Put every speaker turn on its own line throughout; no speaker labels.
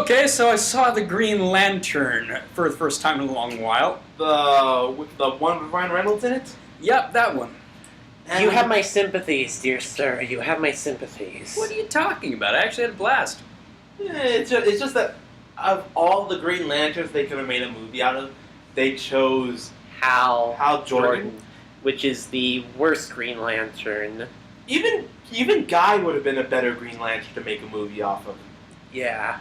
Okay, so I saw the Green Lantern for the first time in a long while.
With the one with Ryan Reynolds in it?
Yep, that one.
And you have my sympathies, dear sir. You have my sympathies.
What are you talking about? I actually had a blast.
Yeah, it's just that of all the Green Lanterns they could have made a movie out of, they chose Hal Jordan.
Which is the worst Green Lantern.
Even Guy would have been a better Green Lantern to make a movie off of.
Yeah.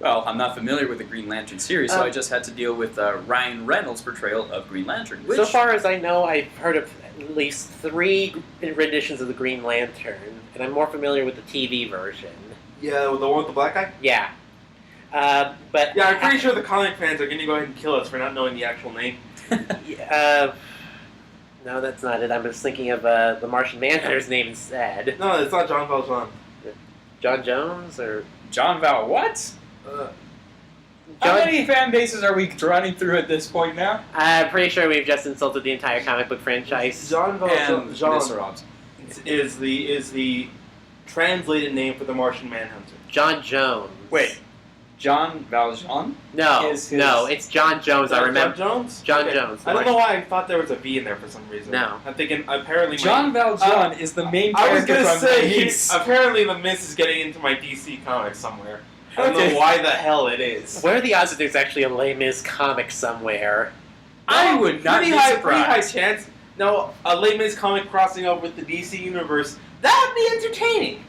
Well, I'm not familiar with the Green Lantern series, so I just had to deal with Ryan Reynolds' portrayal of Green Lantern. Which...
So far as I know, I've heard of at least 3 renditions of the Green Lantern, and I'm more familiar with the TV version.
Yeah, the one with the black guy?
Yeah. But
yeah, I'm pretty sure the comic fans are going to go ahead and kill us for not knowing the actual name.
No, that's not it. I'm just thinking of the Martian Manhunter's name instead.
No, it's not John Valjean.
John Jones or
John Val what? How many fan bases are we running through at this point now?
I'm pretty sure we've just insulted the entire comic book franchise.
John Valjean
is
the translated name for the Martian Manhunter.
John Jones.
Wait, John Valjean?
No, it's John Jones. I remember.
John Jones?
John Jones.
I don't know why I thought there was a V in there for some reason.
No.
I'm thinking apparently
John Valjean is the main character
I was going to say,
Mist.
apparently the Mist is getting into my DC comics somewhere. I don't know why the hell it is.
What are the odds that there's actually a Les Mis comic somewhere?
I would not be surprised.
Pretty high chance. No, a Les Mis comic crossing over with the DC universe. That would be entertaining.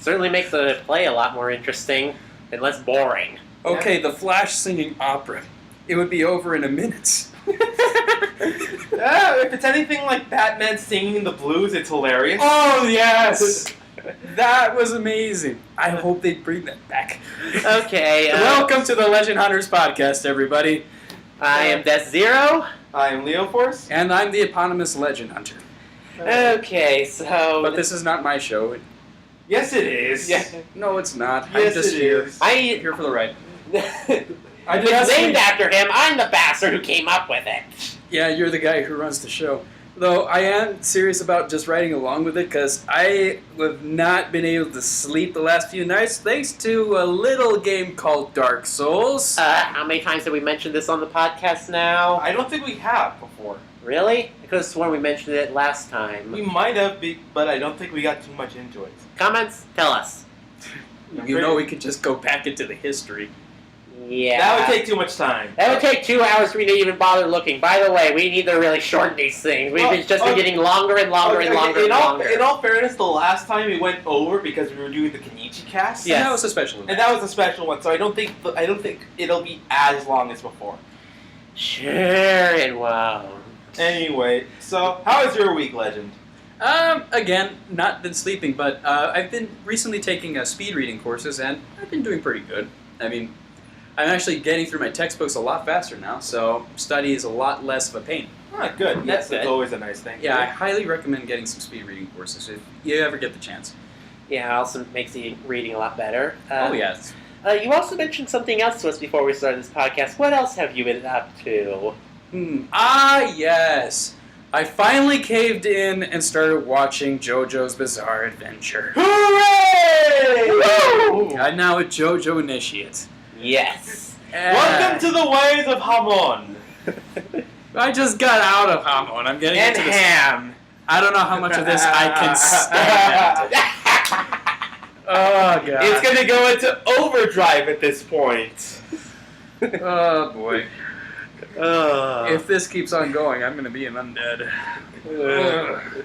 Certainly make the play a lot more interesting and less boring.
Okay, the Flash singing opera. It would be over in a minute.
If it's anything like Batman singing the blues, it's hilarious.
Oh, yes! That was amazing. I hope they bring that back.
Okay.
Welcome to the Legend Hunters podcast, everybody.
I am Death Zero.
I am Leo Force.
And I'm the eponymous Legend Hunter.
Okay, so...
But this is not my show.
Yes, it is.
Yeah.
No, it's not.
Yes,
I'm just
it
here.
is.
I'm here for the ride.
It's named after him. I'm the bastard who came up with it.
Yeah, you're the guy who runs the show. Though I am serious about just riding along with it because I have not been able to sleep the last few nights thanks to a little game called Dark Souls.
How many times have we mentioned this on the podcast now?
I don't think we have before.
Really? I could have sworn we mentioned it last time.
We might have, but I don't think we got too much into it.
Comments? Tell us.
You know we could just go back into the history.
Yeah.
That would take too much time.
That would take 2 hours for me to even bother looking. By the way, we need to really shorten these things. We've just been getting longer and longer and longer and longer.
In all fairness, the last time we went over because we were doing the Kenichi cast.
Yeah, that was a special one.
And that was a special one, so I don't think it'll be as long as before.
Sure it won't.
Anyway, so how is your week, Legend?
Again, not been sleeping, but I've been recently taking speed reading courses, and I've been doing pretty good. I mean, I'm actually getting through my textbooks a lot faster now, so study is a lot less of a pain.
Ah, good. Yes, that's
good.
always a nice thing.
Yeah, I highly recommend getting some speed reading courses if you ever get the chance.
Yeah, it also makes the reading a lot better.
Oh, yes.
You also mentioned something else to us before we started this podcast. What else have you been up to?
Yes. I finally caved in and started watching JoJo's Bizarre Adventure.
Hooray!
Woo!
I'm now a JoJo initiate.
Yes.
Welcome to the ways of Hamon.
I just got out of Hamon. I'm getting into this.
Ham.
I don't know how much of this I can stand. Oh, God.
It's going to go into overdrive at this point.
Oh, boy. If this keeps on going, I'm going to be an undead.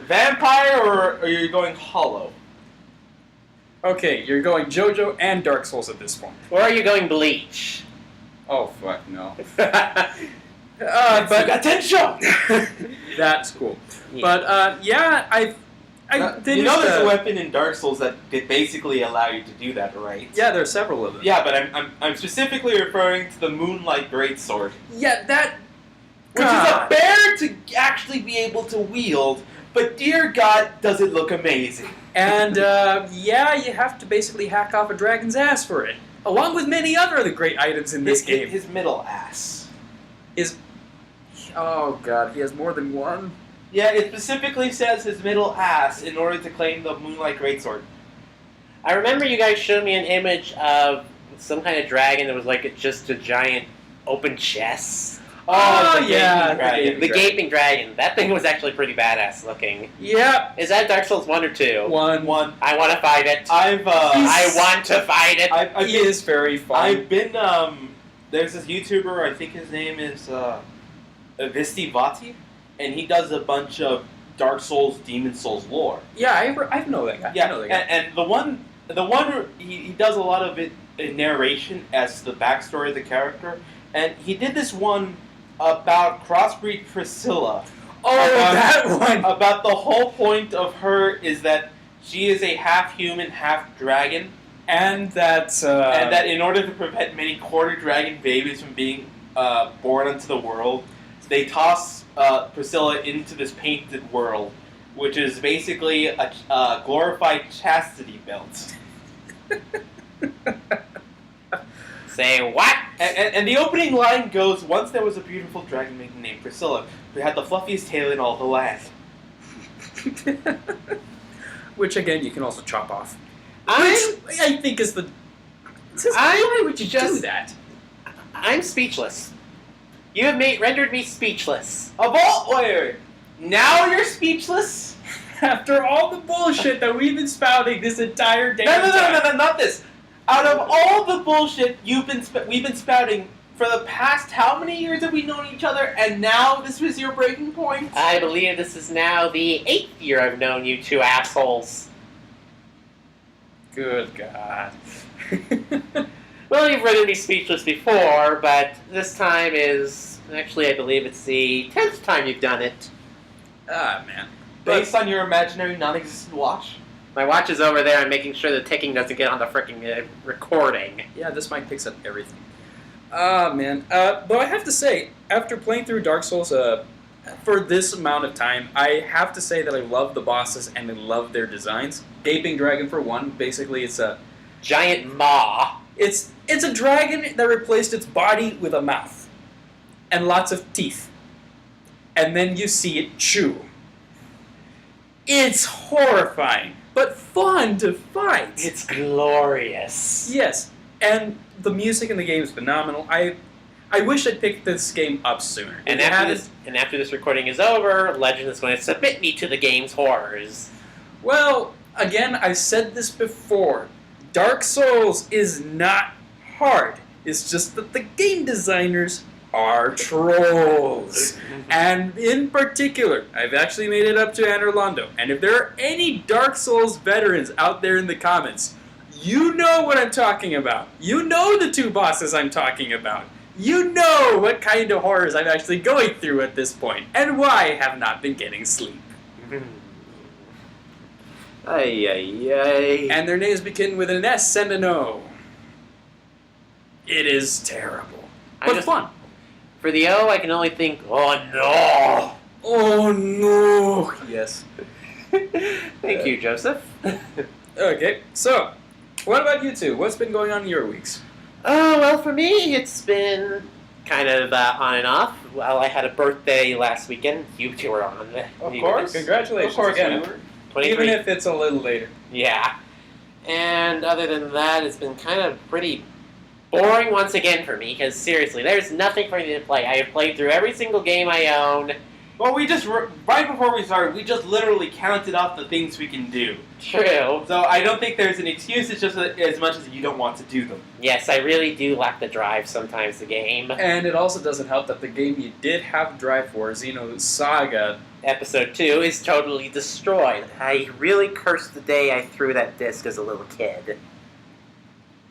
Vampire or are you going hollow?
Okay, you're going JoJo and Dark Souls at this point.
Or are you going Bleach?
Oh, fuck, no.
But
attention!
That's cool.
Yeah.
But, yeah, I finished...
You know there's a weapon in Dark Souls that basically allow you to do that, right?
Yeah, there are several of them.
Yeah, but I'm specifically referring to the Moonlight Greatsword.
Yeah, that...
Which is a bear to actually be able to wield, but dear God, does it look amazing.
And, yeah, you have to basically hack off a dragon's ass for it. Along with many other of the great items in this game.
His middle ass.
Oh, God, he has more than one?
Yeah, it specifically says his middle ass in order to claim the Moonlight Greatsword.
I remember you guys showed me an image of some kind of dragon that was like just a giant open chest.
Oh,
the
yeah,
Gaping Dragon.
The Gaping Dragon. That thing was actually pretty badass looking.
Yep.
Is that Dark Souls 1 or 2?
One.
I want to fight it.
I
want to fight it.
He is very fun.
I've been there's this YouTuber, I think his name is Visti Vati, and he does a bunch of Dark Souls, Demon Souls lore.
Yeah, I know that guy.
Yeah,
I know that guy.
and the one he does a lot of it in narration as the backstory of the character, and he did this one about crossbreed Priscilla.
Oh, that one!
About the whole point of her is that she is a half human, half dragon,
and that
in order to prevent many quarter dragon babies from being born into the world, they toss Priscilla into this painted world, which is basically a glorified chastity belt.
Say what?
And the opening line goes, once there was a beautiful dragon maiden named Priscilla, who had the fluffiest tail in all the land.
Which, again, you can also chop off.
I
think is the... Why would you do that?
I'm speechless. You have rendered me speechless.
Wait. Now you're speechless?
After all the bullshit that we've been spouting this entire day.
No, not this. Out of all the bullshit we've been spouting for the past how many years have we known each other, and now this was your breaking point?
I believe this is now the 8th year I've known you two assholes.
Good God.
Well, you've rendered me speechless before, but this time is... Actually, I believe it's the 10th time you've done it.
Ah, man.
Based on your imaginary non-existent watch?
My watch is over there. I'm making sure the ticking doesn't get on the frickin' recording.
Yeah, this mic picks up everything. Ah, man. Though I have to say, after playing through Dark Souls for this amount of time, I have to say that I love the bosses and I love their designs. Gaping Dragon, for one, basically it's a...
Giant maw.
It's a dragon that replaced its body with a mouth. And lots of teeth. And then you see it chew. It's horrifying, but fun to fight.
It's glorious.
Yes, and the music in the game is phenomenal. I wish I'd picked this game up sooner.
And after this recording is over, Legend is going to submit me to the game's horrors.
Well, again, I've said this before. Dark Souls is not hard. It's just that the game designers are trolls. And in particular, I've actually made it up to Anorlando. And if there are any Dark Souls veterans out there in the comments, you know what I'm talking about. You know the two bosses I'm talking about. You know what kind of horrors I'm actually going through at this point, and why I have not been getting sleep.
Ay.
And their names begin with an S and an O. It is terrible. But fun.
For the O, I can only think, oh no!
Oh no! Yes.
Thank you, Joseph.
Okay, so, what about you two? What's been going on in your weeks?
Oh, well, for me, it's been kind of on and off. Well, I had a birthday last weekend. You two were on it.
Of course.
Congratulations
Of course
again.
we were.
23.
Even if it's a little later.
Yeah. And other than that, it's been kind of pretty boring once again for me, because seriously, there's nothing for me to play. I have played through every single game I own.
Well, right before we started, we just literally counted off the things we can do.
True.
So I don't think there's an excuse, it's just as much as you don't want to do them.
Yes, I really do lack the drive sometimes, the game.
And it also doesn't help that the game you did have drive for, Xeno's Saga,
Episode 2 is totally destroyed. I really cursed the day I threw that disc as a little kid.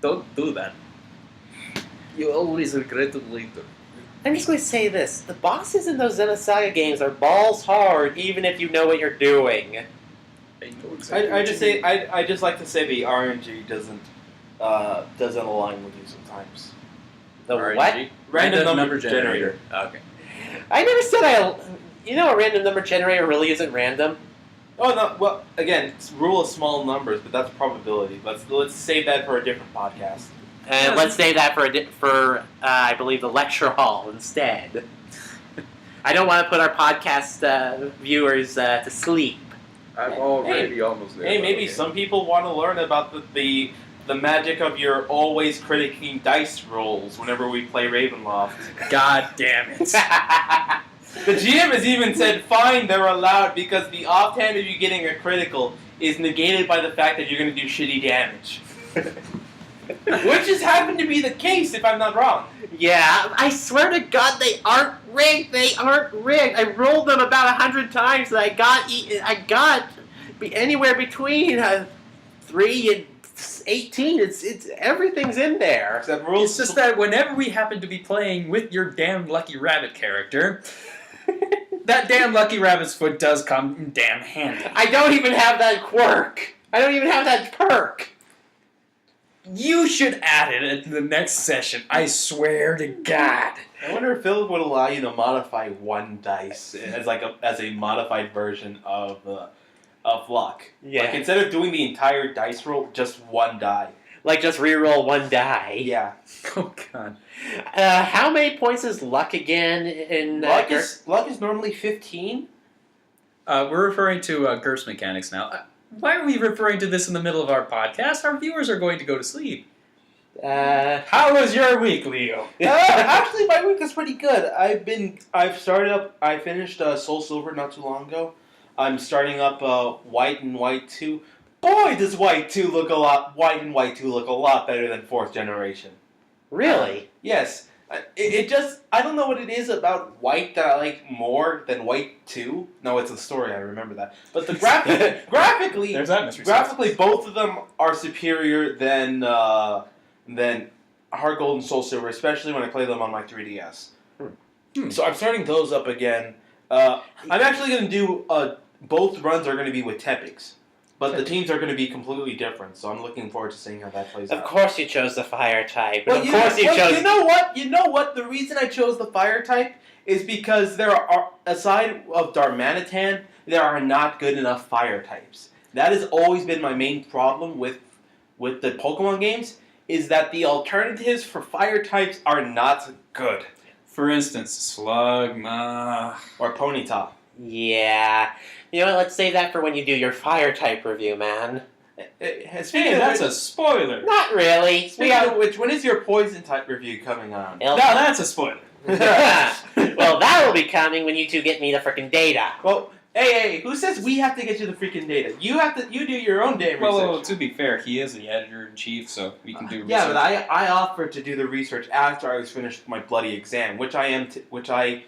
don't do that. You always regret it later.
I'm just going to say this. The bosses in those Xenosaga games are balls hard, even if you know what you're doing.
I know exactly
I just like to say the RNG doesn't align with you sometimes.
The
RNG?
what?
Random number generator.
Okay.
I never said You know a random number generator really isn't random?
Oh no! Well, again, it's rule of small numbers, but that's probability. Let's save that for a different podcast.
Let's save that for I believe, the lecture hall instead. I don't want to put our podcast viewers to sleep.
I'm already almost there.
Hey, maybe
okay.
some people want to learn about the the magic of your always critiquing dice rolls whenever we play Ravenloft.
God damn it.
The GM has even said, fine, they're allowed because the offhand of you getting a critical is negated by the fact that you're going to do shitty damage. Which has happened to be the case, if I'm not wrong.
Yeah, I swear to God, they aren't rigged. They aren't rigged. I rolled them about 100 times, and I got anywhere between 3 and 18. It's everything's in there.
Except rules.
It's just that whenever we happen to be playing with your damn Lucky Rabbit character, that damn Lucky Rabbit's foot does come in damn handy.
I don't even have that quirk. I don't even have that perk.
You should add it at the next session. I swear to God.
I wonder if Phil would allow you to modify one dice as a modified version of luck.
Yeah.
Like instead of doing the entire dice roll, just one die.
Like just reroll one die.
Yeah.
Oh God.
How many points is luck again in
Luck is normally 15.
We're referring to GURPS mechanics now. Why are we referring to this in the middle of our podcast? Our viewers are going to go to sleep. How was your week, Leo?
Actually, my week is pretty good. I finished Soul Silver not too long ago. I'm starting up White and White 2. Boy, does White and White 2 look a lot better than 4th generation.
Really?
Yes. It just, I don't know what it is about White that I like more than White 2. No, it's a story, I remember that. But the graphically,
There's that mystery.
graphically, both of them are superior than Heart Gold and Soul Silver, especially when I play them on my 3DS. So I'm starting those up again. I'm actually going to do, both runs are going to be with Tepics. But the teams are going to be completely different, so I'm looking forward to seeing how that plays out.
Of course you chose the fire type.
Well,
You know
what? You know what? The reason I chose the fire type is because there are, aside of Darmanitan, there are not good enough fire types. That has always been my main problem with the Pokemon games, is that the alternatives for fire types are not good.
For instance, Slugma.
Or Ponyta.
Yeah. You know what, let's save that for when you do your fire type review, man.
Speaking of
That's
which,
a spoiler.
Not really.
speaking of which, when is your poison type review coming on?
No, that's a spoiler.
Well, that'll be coming when you two get me the frickin' data.
Well, hey, who says we have to get you the freaking data? You do your own damn research.
Well, to be fair, he is the editor-in-chief, so we can do research.
Yeah, but I offered to do the research after I was finished with my bloody exam, which by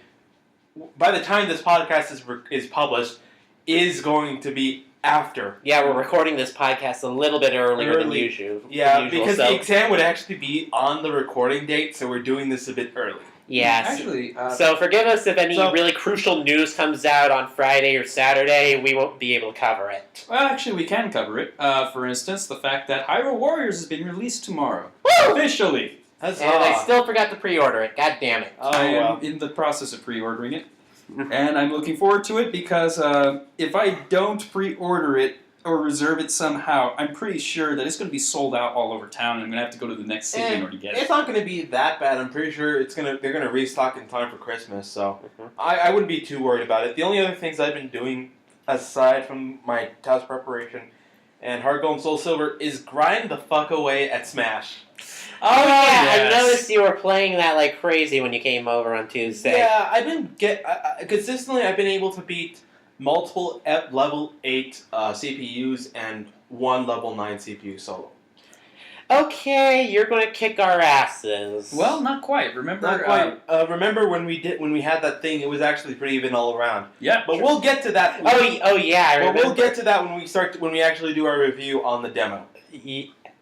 the time this podcast is published, is going to be after.
Yeah, we're recording this podcast a little bit earlier than usual.
Yeah, because the exam would actually be on the recording date, so we're doing this a bit early.
Yes.
Actually,
So forgive us if any really crucial news comes out on Friday or Saturday. We won't be able to cover it.
well, actually, we can cover it. For instance, the fact that Hyrule Warriors is being released tomorrow.
Woo!
Officially.
That's
And I still forgot to pre-order it. God damn it.
Oh,
I am
well.
in the process of pre-ordering it. And I'm looking forward to it because if I don't pre-order it or reserve it somehow, I'm pretty sure that it's going to be sold out all over town and I'm going to have to go to the next city in order to get
It's
it.
not going to be that bad. I'm pretty sure they're going to restock in time for Christmas, so I wouldn't be too worried about it. The only other things I've been doing, aside from my test preparation and Heart Gold and Soul Silver, is grind the fuck away at Smash.
Oh, yeah,
yes.
I noticed you were playing that like crazy when you came over on Tuesday.
Yeah, I've been consistently. I've been able to beat multiple level 8 CPUs and one level 9 CPU solo.
Okay, you're going to kick our asses.
Well, not quite. Remember?
Not quite. Remember when we had that thing? It was actually pretty even all around.
Yeah,
But we'll get to that.
Oh yeah, I remember.
We'll get to that when we actually do our review on the demo.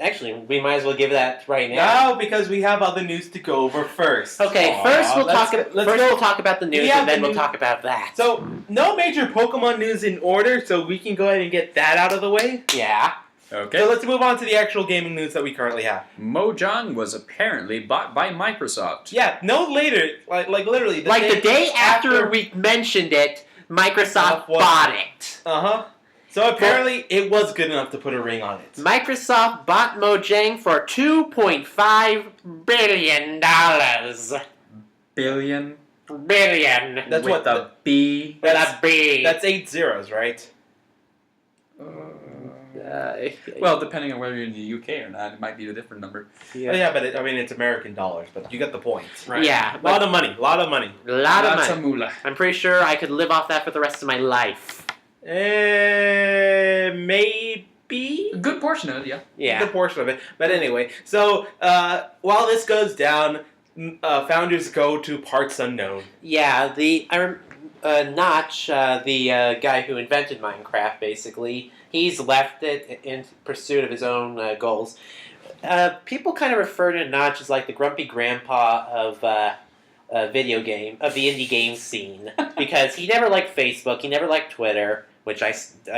Actually, we might as well give that right now.
No, because we have other news to go over first.
Okay,
Aw,
first we'll
let's
talk about the news,
Yeah,
and then
the
we'll
news-
talk about that.
So, no major Pokemon news in order, so we can go ahead and get that out of the way.
Yeah.
Okay.
So let's move on to the actual gaming news that we currently have.
Mojang was apparently bought by Microsoft.
Yeah, no later, like literally.
The day after we mentioned it, Microsoft bought it.
Uh-huh. So apparently it was good enough to put a ring on it.
Microsoft bought Mojang for $2.5 billion.
Billion?
Billion.
That's
with
what
a B.
With a B.
That's 8 zeros, right?
Well, depending on whether you're in the UK or not, it might be a different number.
Yeah, but it's American dollars. But you get the point.
Right.
Yeah,
A lot of money. A lot of money.
Lots of moolah.
I'm pretty sure I could live off that for the rest of my life.
Maybe.
A good portion of it, yeah.
Yeah.
The portion of it. But anyway, so while this goes down, founders go to parts unknown.
Yeah, Notch, the guy who invented Minecraft, basically, he's left it in pursuit of his own goals. People kind of refer to Notch as like the grumpy grandpa of the indie game scene, because he never liked Facebook, he never liked Twitter, which I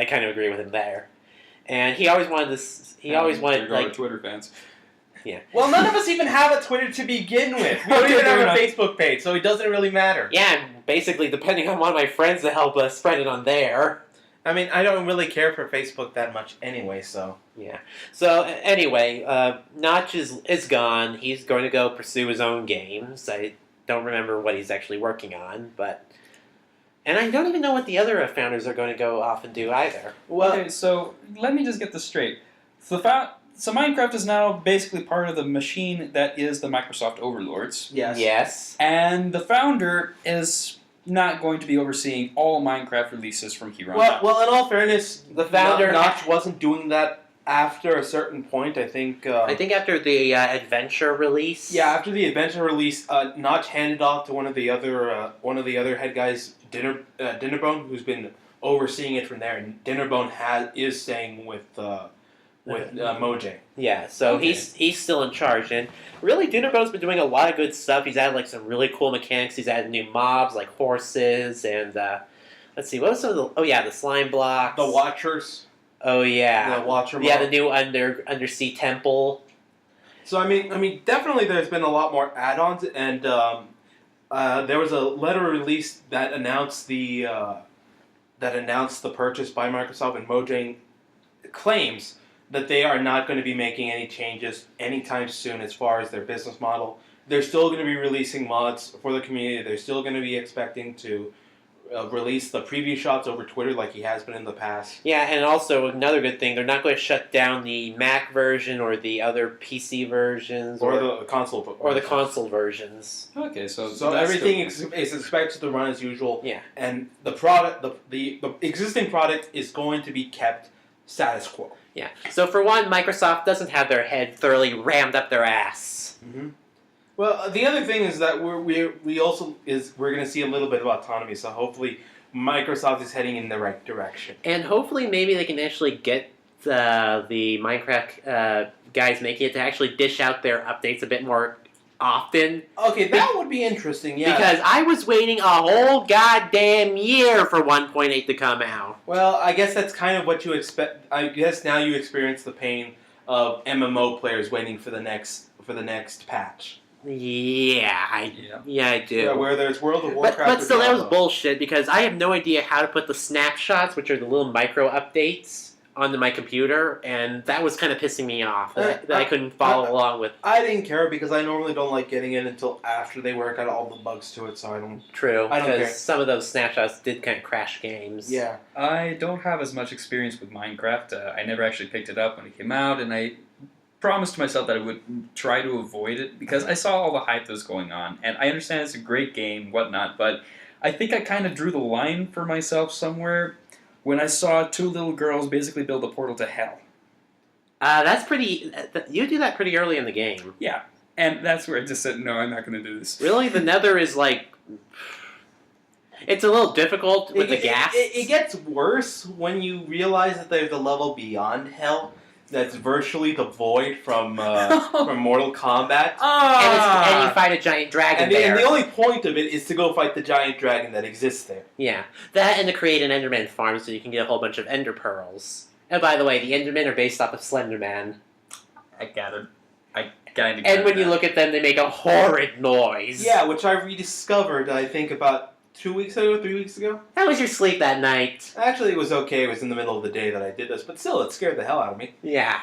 kind of agree with him there, and he always wanted this. He always wanted like
Twitter fans.
Yeah.
Well, none of us even have a Twitter to begin with. We don't
Okay,
even
fair
have
enough.
a Facebook page, so it doesn't really matter.
Yeah, and basically depending on one of my friends to help us spread it on there.
I mean, I don't really care for Facebook that much anyway, so.
Yeah. So anyway, Notch is gone. He's going to go pursue his own games. I don't remember what he's actually working on, and I don't even know what the other founders are going to go off and do either.
Well,
Okay, so let me just get this straight. So Minecraft is now basically part of the machine that is the Microsoft overlords.
yes.
Yes.
And the founder is not going to be overseeing all Minecraft releases from here on out.
Well, in all fairness,
The founder-
Notch wasn't doing that after a certain point. I think.
I think after the adventure release.
Yeah, after the adventure release, Notch handed off to one of the other head guys, Dinnerbone, who's been overseeing it from there. And Dinnerbone is staying with Mojang.
Yeah, so
Okay.
he's still in charge, and really Dinnerbone's been doing a lot of good stuff. He's added like some really cool mechanics. He's added new mobs like horses, and let's see, what was some of the the slime blocks,
The Watchers.
oh yeah,
The Watcher.
yeah,
mob.
the new undersea temple.
So I mean, definitely there's been a lot more add-ons, and there was a letter released that announced the purchase by Microsoft, and Mojang claims that they are not going to be making any changes anytime soon as far as their business model. They're still going to be releasing mods for the community. They're still going to be expecting to release the preview shots over Twitter like he has been in the past.
Yeah, and also another good thing, they're not going to shut down the Mac version or the other PC versions
Or the console.
console versions.
Okay, so
So
that's
everything
still-
is expected to run as usual.
Yeah.
And the product, the existing product is going to be kept status quo.
Yeah. So for one, Microsoft doesn't have their head thoroughly rammed up their ass.
Mm-hmm. Well, the other thing is that we're going to see a little bit of autonomy. So hopefully, Microsoft is heading in the right direction.
And hopefully maybe they can actually get the Minecraft guys making it to actually dish out their updates a bit more often.
Okay, that would be interesting. Yeah.
Because I was waiting a whole goddamn year for 1.8 to come out.
Well, I guess that's kind of what you expect. I guess now you experience the pain of MMO players waiting for the next patch.
Yeah, I do.
Yeah, where there's World of
But,
Warcraft.
but
or
still, that was
Diablo.
bullshit because I have no idea how to put the snapshots, which are the little micro updates, onto my computer, and that was kind of pissing me off that I couldn't follow along with.
I didn't care because I normally don't like getting in until after they work out all the bugs to it, so I don't.
True,
I don't care.
because some of those snapshots did kind of crash games.
Yeah.
I don't have as much experience with Minecraft. I never actually picked it up when it came out, and I promised myself that I would try to avoid it because I saw all the hype that was going on, and I understand it's a great game, whatnot, but I think I kind of drew the line for myself somewhere when I saw two little girls basically build a portal to hell.
That's pretty. You do that pretty early in the game.
Yeah, and that's where I just said, no, I'm not going to do this.
Really, the Nether is like. It's a little difficult with the gas.
It gets worse when you realize that there's a level beyond hell that's virtually devoid from Mortal Kombat.
And you fight a giant dragon
And
there.
the only point of it is to go fight the giant dragon that exists there.
Yeah, that and to create an Enderman farm so you can get a whole bunch of Ender pearls. And by the way, the Endermen are based off of Slenderman.
I gathered. I kind of.
And when you look at them, they make a horrid noise.
Yeah, which I rediscovered, I think, about 3 weeks ago.
How was your sleep that night?
Actually, it was okay. It was in the middle of the day that I did this, but still, it scared the hell out of me.
Yeah.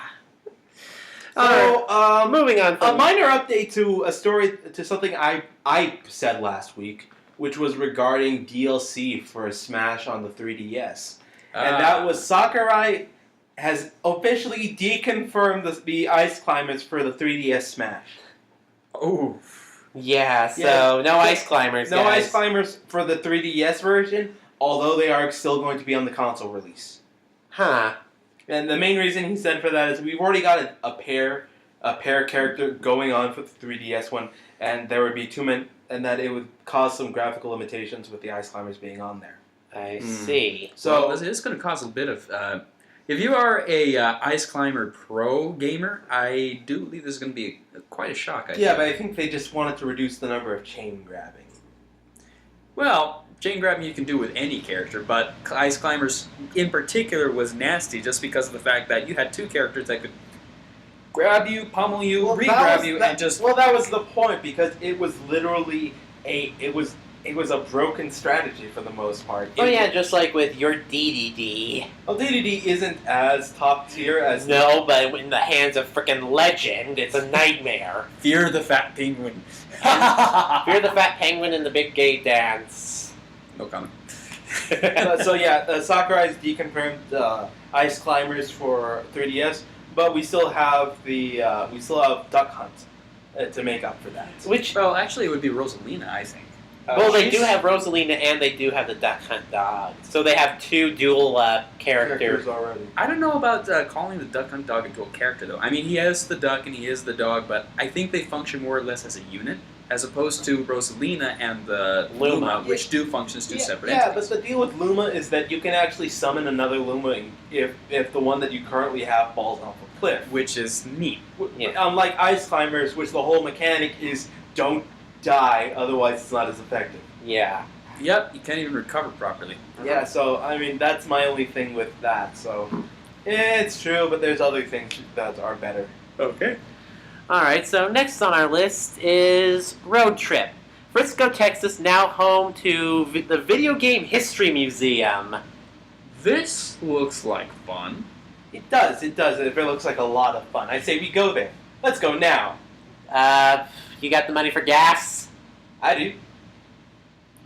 So,
Moving on
a
from...
minor update to something I said last week, which was regarding DLC for Smash on the 3DS. And that was Sakurai has officially deconfirmed the Ice Climbers for the 3DS Smash.
Oh.
Yeah, so no Ice Climbers,
No
guys.
Ice Climbers for the 3DS version, although they are still going to be on the console release.
Huh.
And the main reason he said for that is we've already got a pair character going on for the 3DS one, and there would be too many, and that it would cause some graphical limitations with the Ice Climbers being on there.
I see.
So it's going to cause a bit of. If you are a Ice Climber Pro gamer, I do believe this is going to be quite a shock.
Yeah, but I think they just wanted to reduce the number of chain grabbing.
Well, chain grabbing you can do with any character, but Ice Climbers in particular was nasty just because of the fact that you had two characters that could grab you, pummel you, re-grab you, and just...
Well, that was the point, because it was literally it was a broken strategy for the most part.
Oh yeah, just like with your DDD.
Well, DDD isn't as top tier as...
No, but in the hands of frickin' Legend, it's a nightmare.
Fear the Fat Penguin.
Fear the Fat Penguin and the Big Gay Dance.
No comment.
So yeah, Sakurai's deconfirmed Ice Climbers for 3DS, but we still have Duck Hunt to make up for that.
Which,
Well, actually, it would be Rosalina, I think.
well, they do
she's-
have Rosalina and they do have the Duck Hunt dog. So they have two dual characters.
already.
I don't know about calling the Duck Hunt dog a dual character, though. I mean, he is the duck and he is the dog, but I think they function more or less as a unit, as opposed to Rosalina and the Luma, which do function as two separate entities.
But the deal with Luma is that you can actually summon another Luma if the one that you currently have falls off a cliff.
Which is neat.
Yeah.
Unlike Ice Climbers, which the whole mechanic is don't die, otherwise it's not as effective.
Yeah.
Yep, you can't even recover properly.
Yeah, so, I mean, that's my only thing with that, so... It's true, but there's other things that are better.
Okay.
Alright, so next on our list is Road Trip. Frisco, Texas, now home to the Video Game History Museum.
This looks like fun.
It does. It looks like a lot of fun. I say we go there. Let's go now.
You got the money for gas?
I do.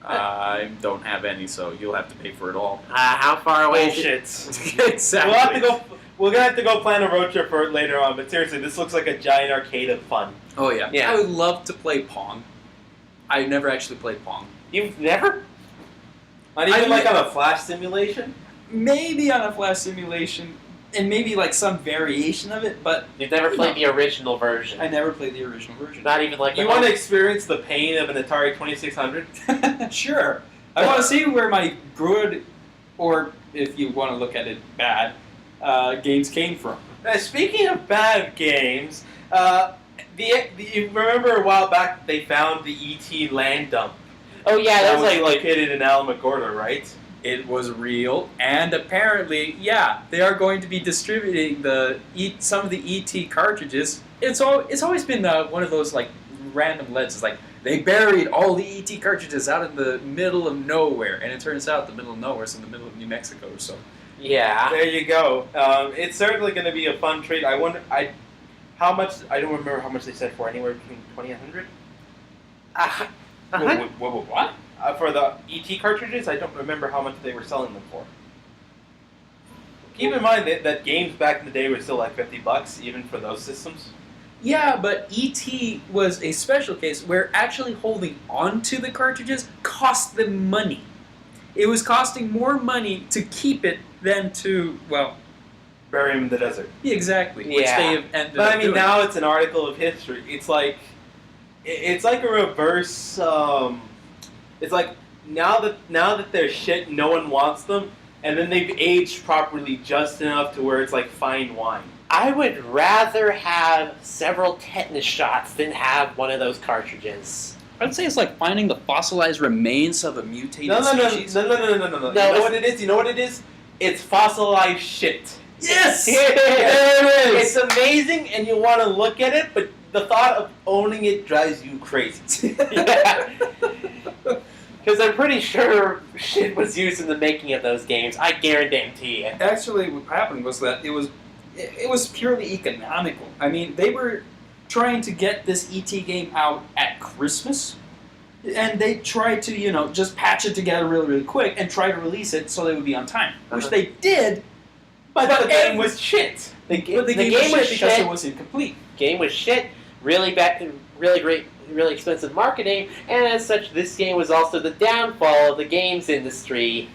I don't have any, so you'll have to pay for it all.
How far away is it?
Bullshit.
Exactly.
We'll have to go. We're gonna have to go plan a road trip for it later on. But seriously, this looks like a giant arcade of fun.
Oh, yeah.
Yeah.
I would love to play Pong. I've never actually played Pong.
You've never?
Not even
I
like
mean-
on a flash simulation.
Maybe on a flash simulation, and maybe like some variation of it, but
You've never played the original version?
I never played the original version.
Not even like
You
the
want to
home-
experience the pain of an Atari 2600?
Sure. I want to see where my good, or if you want to look at it bad, games came from.
Speaking of bad games, you remember a while back they found the ET land dump.
Oh yeah,
That
that's
was
like
located in Alamogordo, right?
It was real, and apparently, yeah, they are going to be distributing some of the ET cartridges. It's always been one of those like random legends, like they buried all the ET cartridges out in the middle of nowhere, and it turns out the middle of nowhere is in the middle of New Mexico or so.
yeah.
There you go. It's certainly going to be a fun treat. I wonder, how much? I don't remember how much they said for. Anywhere between 20 and 100
What?
for the ET cartridges. I don't remember how much they were selling them for. Keep in mind that games back in the day were still like $50, even for those systems.
Yeah, but ET was a special case where actually holding onto the cartridges cost them money. It was costing more money to keep it than to, well,
Bury them in the desert.
yeah, exactly, which
Yeah.
they have ended
But
up
I mean,
doing.
now it's an article of history. It's like a reverse. It's like now that they're shit, no one wants them, and then they've aged properly just enough to where it's like fine wine.
I would rather have several tetanus shots than have one of those cartridges.
I'd say it's like finding the fossilized remains of a mutated
No.
species.
You know what it is? You know what it is? It's fossilized shit.
Yes!
There it is!
It's amazing, and you want to look at it, but the thought of owning it drives you crazy.
Because I'm pretty sure shit was used in the making of those games. I guarantee it.
Actually, what happened was that it was purely economical. I mean, they were trying to get this ET game out at Christmas, and they tried to, just patch it together really, really quick and try to release it so they would be on time, which
Uh-huh.
they did,
But
But
the game was shit.
The
But the game was shit because it was incomplete.
Game was shit. Really bad. Really great. Really expensive marketing, and as such, this game was also the downfall of the games industry.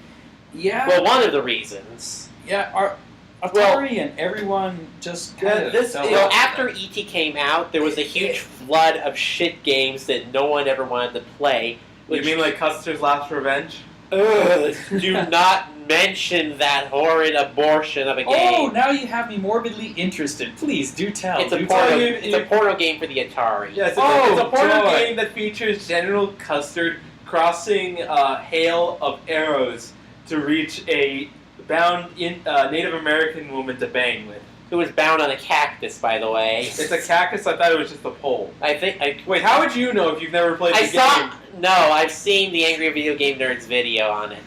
Yeah.
Well, one of the reasons.
Yeah. Atari and everyone just kind of
this-
fell
you
You know,
off
after
that.
ET came out, there was a huge flood of shit games that no one ever wanted to play.
You mean like Custer's Last Revenge?
Ugh, do not mention that horrid abortion of a game.
Oh, now you have me morbidly interested. Please do tell.
It's a
do
porno.
tell.
It's a porno game for the Atari.
Yes,
Oh,
it's a porno
joy.
game that features General Custard crossing a hail of arrows to reach a Native American woman to bang with.
It was bound on a cactus, by the way.
It's a cactus. I thought it was just a pole. Wait, how would you know if you've never played the
I
game?
saw. No, I've seen the Angry Video Game Nerds video on it.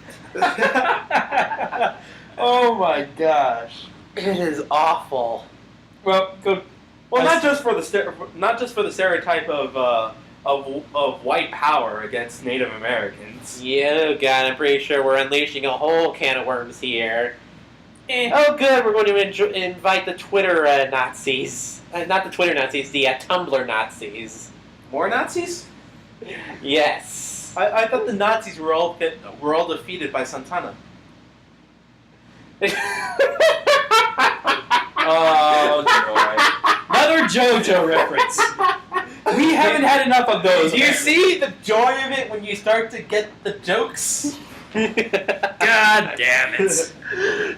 Oh my gosh.
It is awful.
Well, good. Well, not just for the stereotype of white power against Native Americans.
Yeah, God, I'm pretty sure we're unleashing a whole can of worms here. Oh, good, we're going to invite the Twitter Nazis. Not the Twitter Nazis, the Tumblr Nazis.
More Nazis?
Yes.
I thought the Nazis were all defeated by Santana. Oh, joy.
Another JoJo reference. We haven't had enough of those.
Do you see the joy of it when you start to get the jokes?
God damn it.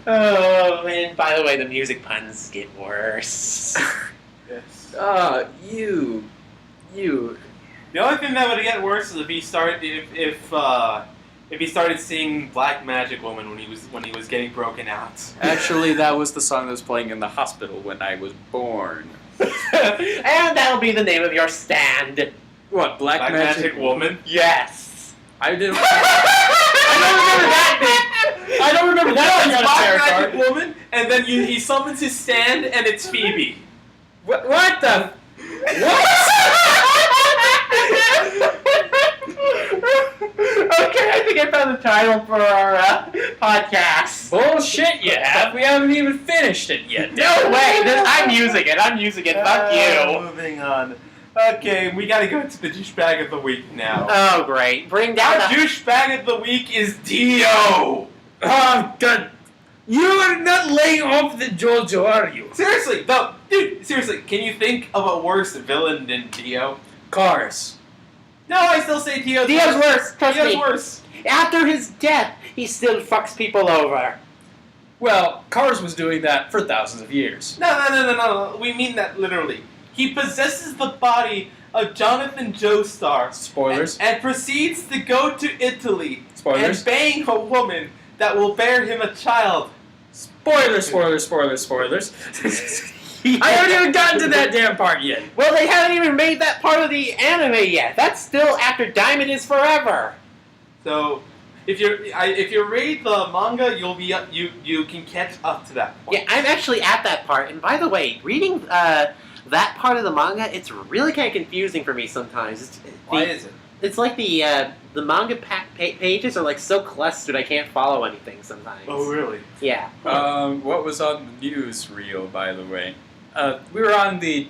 Oh, and by the way, the music puns get worse.
Yes.
You.
The only thing that would get worse is if he started singing Black Magic Woman when he was getting broken out.
Actually, that was the song that was playing in the hospital when I was born.
And that'll be the name of your stand.
What, Black Magic
Woman?
Yes.
I didn't.
I don't remember that
It's
on
Black
your
Magic
card.
Woman, and then he summons his stand, and it's Phoebe.
What the?
Okay, I think I found the title for our podcast.
Bullshit, you have. We haven't even finished it yet.
No way! I'm using it. Fuck you.
Moving on. Okay, we gotta go to the douchebag of the week now.
Oh, great. Bring down
Our
the...
douchebag of the week is Dio!
Oh, God. You are not laying off the JoJo, are you?
Seriously, no, dude, seriously, can you think of a worse villain than Dio?
Cars.
No, I still say Dio's
Dio's worse. Trust
Dio's
me.
worse.
After his death, he still fucks people over.
Well, Cars was doing that for thousands of years.
No. We mean that literally. He possesses the body of Jonathan Joestar.
Spoilers.
And proceeds to go to Italy
Spoilers.
and bang a woman that will bear him a child.
Spoilers. I haven't even gotten to that damn part yet.
Well, they haven't even made that part of the anime yet. That's still after Diamond is Forever.
So, if you read the manga, you'll be you can catch up to that point.
Yeah, I'm actually at that part. And by the way, reading that part of the manga, it's really kind of confusing for me sometimes.
Why is it?
It's like the manga pages are like so clustered I can't follow anything sometimes.
Oh, really?
Yeah.
What was on the news reel, by the way? We were on the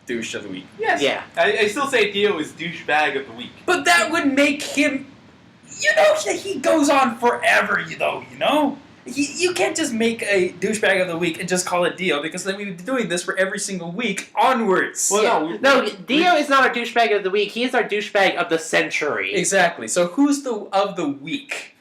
douche of the week.
Yes.
Yeah.
I still say Dio is douchebag of the week.
But that would make him... You know, he goes on forever, you know? You can't just make a douchebag of the week and just call it Dio, because then we'd be doing this for every single week onwards.
Well,
No, Dio is not our douchebag of the week. He is our douchebag of the century.
Exactly. So who's of the week?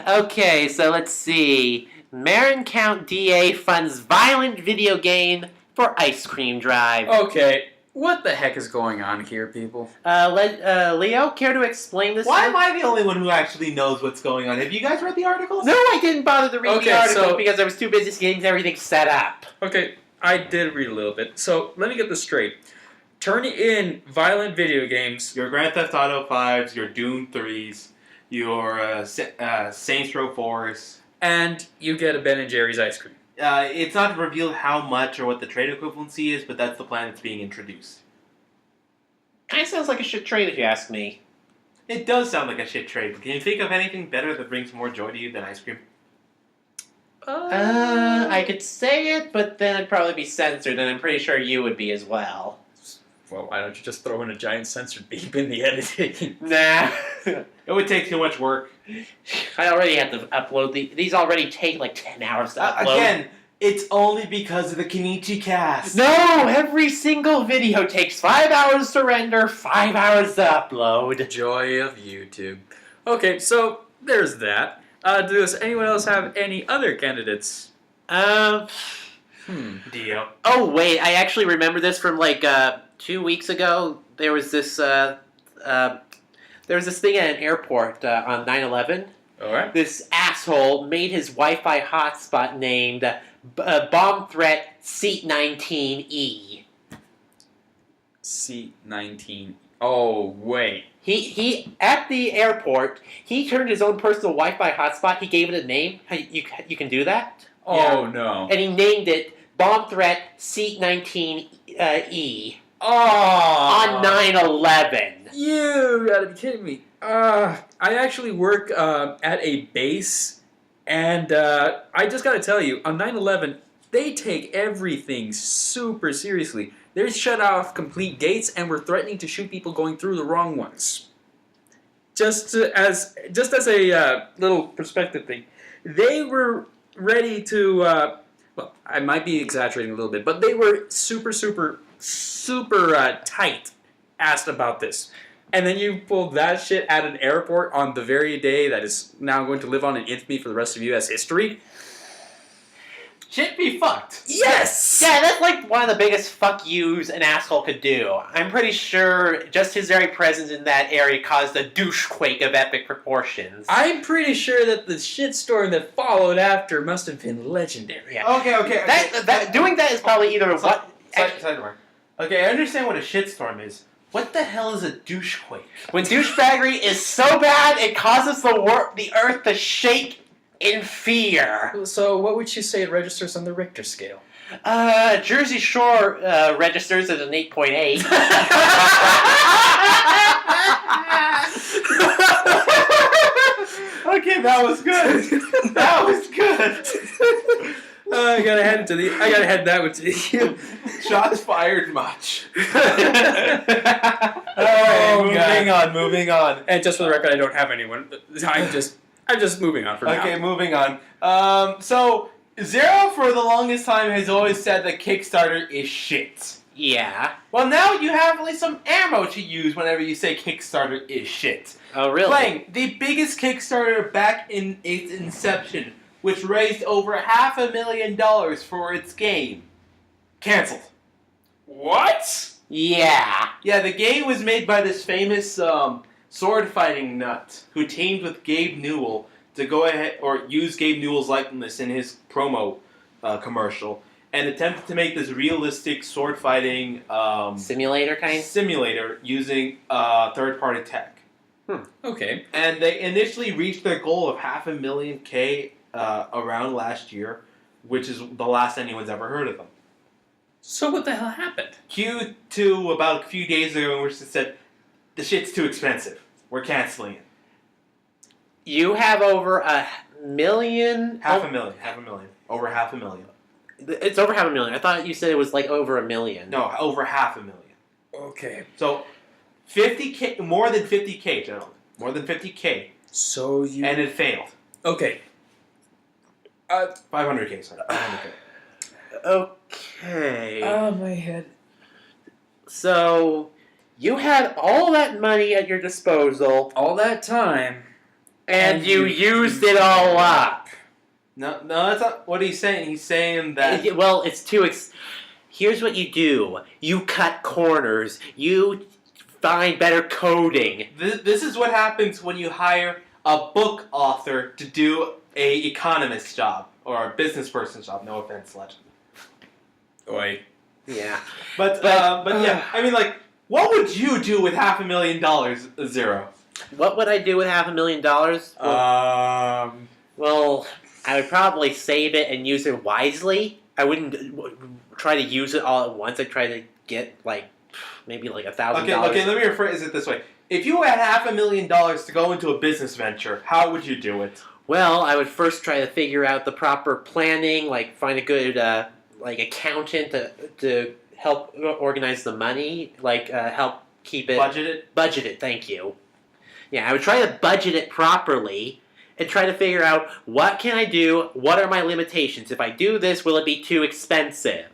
Okay, so let's see. Marin Count DA funds violent video game for ice cream drive.
Okay, what the heck is going on here, people?
Leo, care to explain this?
Why am I the only one who actually knows what's going on? Have you guys read the articles?
No, I didn't bother to read
Okay,
the article
so-
because I was too busy getting everything set up.
Okay, I did read a little bit. So let me get this straight. Turn in violent video games.
Your Grand Theft Auto 5s, your Doom 3s, your Saints Row 4s.
And you get a Ben & Jerry's ice cream.
It's not revealed how much or what the trade equivalency is, but that's the plan that's being introduced.
Kind of sounds like a shit trade if you ask me.
It does sound like a shit trade, but can you think of anything better that brings more joy to you than ice cream?
I could say it, but then it'd probably be censored, and I'm pretty sure you would be as well.
Well, why don't you just throw in a giant censored beep in the editing?
Nah.
It would take too much work.
I already have to upload these. Already take like 10 hours to upload.
Again, it's only because of the Kenichi cast.
No, every single video takes 5 hours to render, 5 hours to upload.
Joy of YouTube. Okay, so there's that. Does anyone else have any other candidates?
Dio.
Oh wait, I actually remember this from like 2 weeks ago. There was this thing at an airport on 9/11.
All right.
This asshole made his Wi-Fi hotspot named Bomb Threat Seat 19E.
Seat 19. Oh, wait.
He at the airport, he turned his own personal Wi-Fi hotspot. He gave it a name. You can do that.
Oh,
Yeah.
no.
And he named it Bomb Threat Seat 19E
Oh.
on 9/11.
You gotta be kidding me. I actually work at a base, and I just gotta tell you, on 9/11, they take everything super seriously. They shut off complete gates and were threatening to shoot people going through the wrong ones. Just as a little perspective thing, they were ready to. Well, I might be exaggerating a little bit, but they were super tight asked about this. And then you pull that shit at an airport on the very day that is now going to live on in infamy for the rest of U.S. history?
Shit be fucked.
Yes!
Yeah, that's like one of the biggest fuck yous an asshole could do. I'm pretty sure just his very presence in that area caused a douchequake of epic proportions.
I'm pretty sure that the shitstorm that followed after must have been legendary.
Yeah.
Okay.
Doing that is probably either what.
Sidebar. Okay, I understand what a shitstorm is. What the hell is a douchequake?
When douchebaggery is so bad, it causes the earth to shake in fear.
So what would you say it registers on the Richter scale?
Jersey Shore registers at an 8.8.
Okay, that was good. That was good.
I gotta head that one to you.
Shots fired much.
Alright,
moving on.
And just for the record, I don't have anyone. I'm just moving on for now.
Okay, moving on. So Zero for the longest time has always said that Kickstarter is shit.
Yeah.
Well, now you have at least some ammo to use whenever you say Kickstarter is shit.
Oh, really?
Playing the biggest Kickstarter back in its inception, which raised over $500,000 for its game, canceled.
What?
Yeah.
Yeah, the game was made by this famous sword fighting nut who teamed with Gabe Newell to go ahead or use Gabe Newell's likeness in his promo commercial and attempted to make this realistic sword fighting
Simulator kind?
simulator using third-party tech.
Okay.
And they initially reached their goal of $500,000 around last year, which is the last anyone's ever heard of them.
So what the hell happened?
Cue to about a few days ago in which they said, the shit's too expensive. We're canceling it.
You have over $1,000,000.
$500,000. Over $500,000.
It's over $500,000. I thought you said it was like over $1,000,000.
No, over $500,000.
Okay.
So, 50K, more than 50K, gentlemen. More than 50K.
So you...
And it failed.
Okay.
500K, sorry. 500K.
Okay.
Oh, my head.
So, you had all that money at your disposal,
All that time.
and you used it all up.
No, that's not what he's saying. He's saying that...
Well, it's too... Here's what you do. You cut corners. You find better coding.
This is what happens when you hire a book author to do a economist job. Or a business person's job. No offense, Legend.
Oi.
Yeah.
But yeah, I mean, like, what would you do with $500,000, Zero?
What would I do with $500,000? Well, I would probably save it and use it wisely. I wouldn't try to use it all at once. I'd try to get, like, maybe like $1,000.
Okay, let me rephrase it this way. If you had $500,000 to go into a business venture, how would you do it?
Well, I would first try to figure out the proper planning, like find a good accountant to help organize the money, help keep it
Budget it.
Thank you. Yeah, I would try to budget it properly and try to figure out what can I do, what are my limitations. If I do this, will it be too expensive?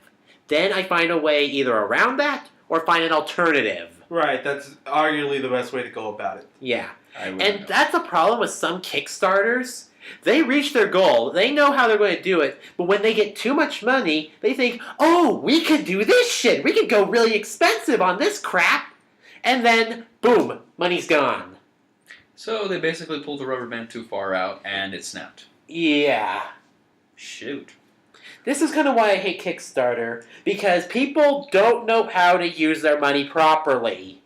Then I find a way either around that or find an alternative.
Right, that's arguably the best way to go about it.
Yeah.
I would
And
know.
that's a problem with some Kickstarters. They reach their goal. They know how they're going to do it. But when they get too much money, they think, oh, we could do this shit. We could go really expensive on this crap. And then, boom, money's gone.
So they basically pulled the rubber band too far out, and it snapped.
Yeah.
Shoot.
This is kind of why I hate Kickstarter. Because people don't know how to use their money properly.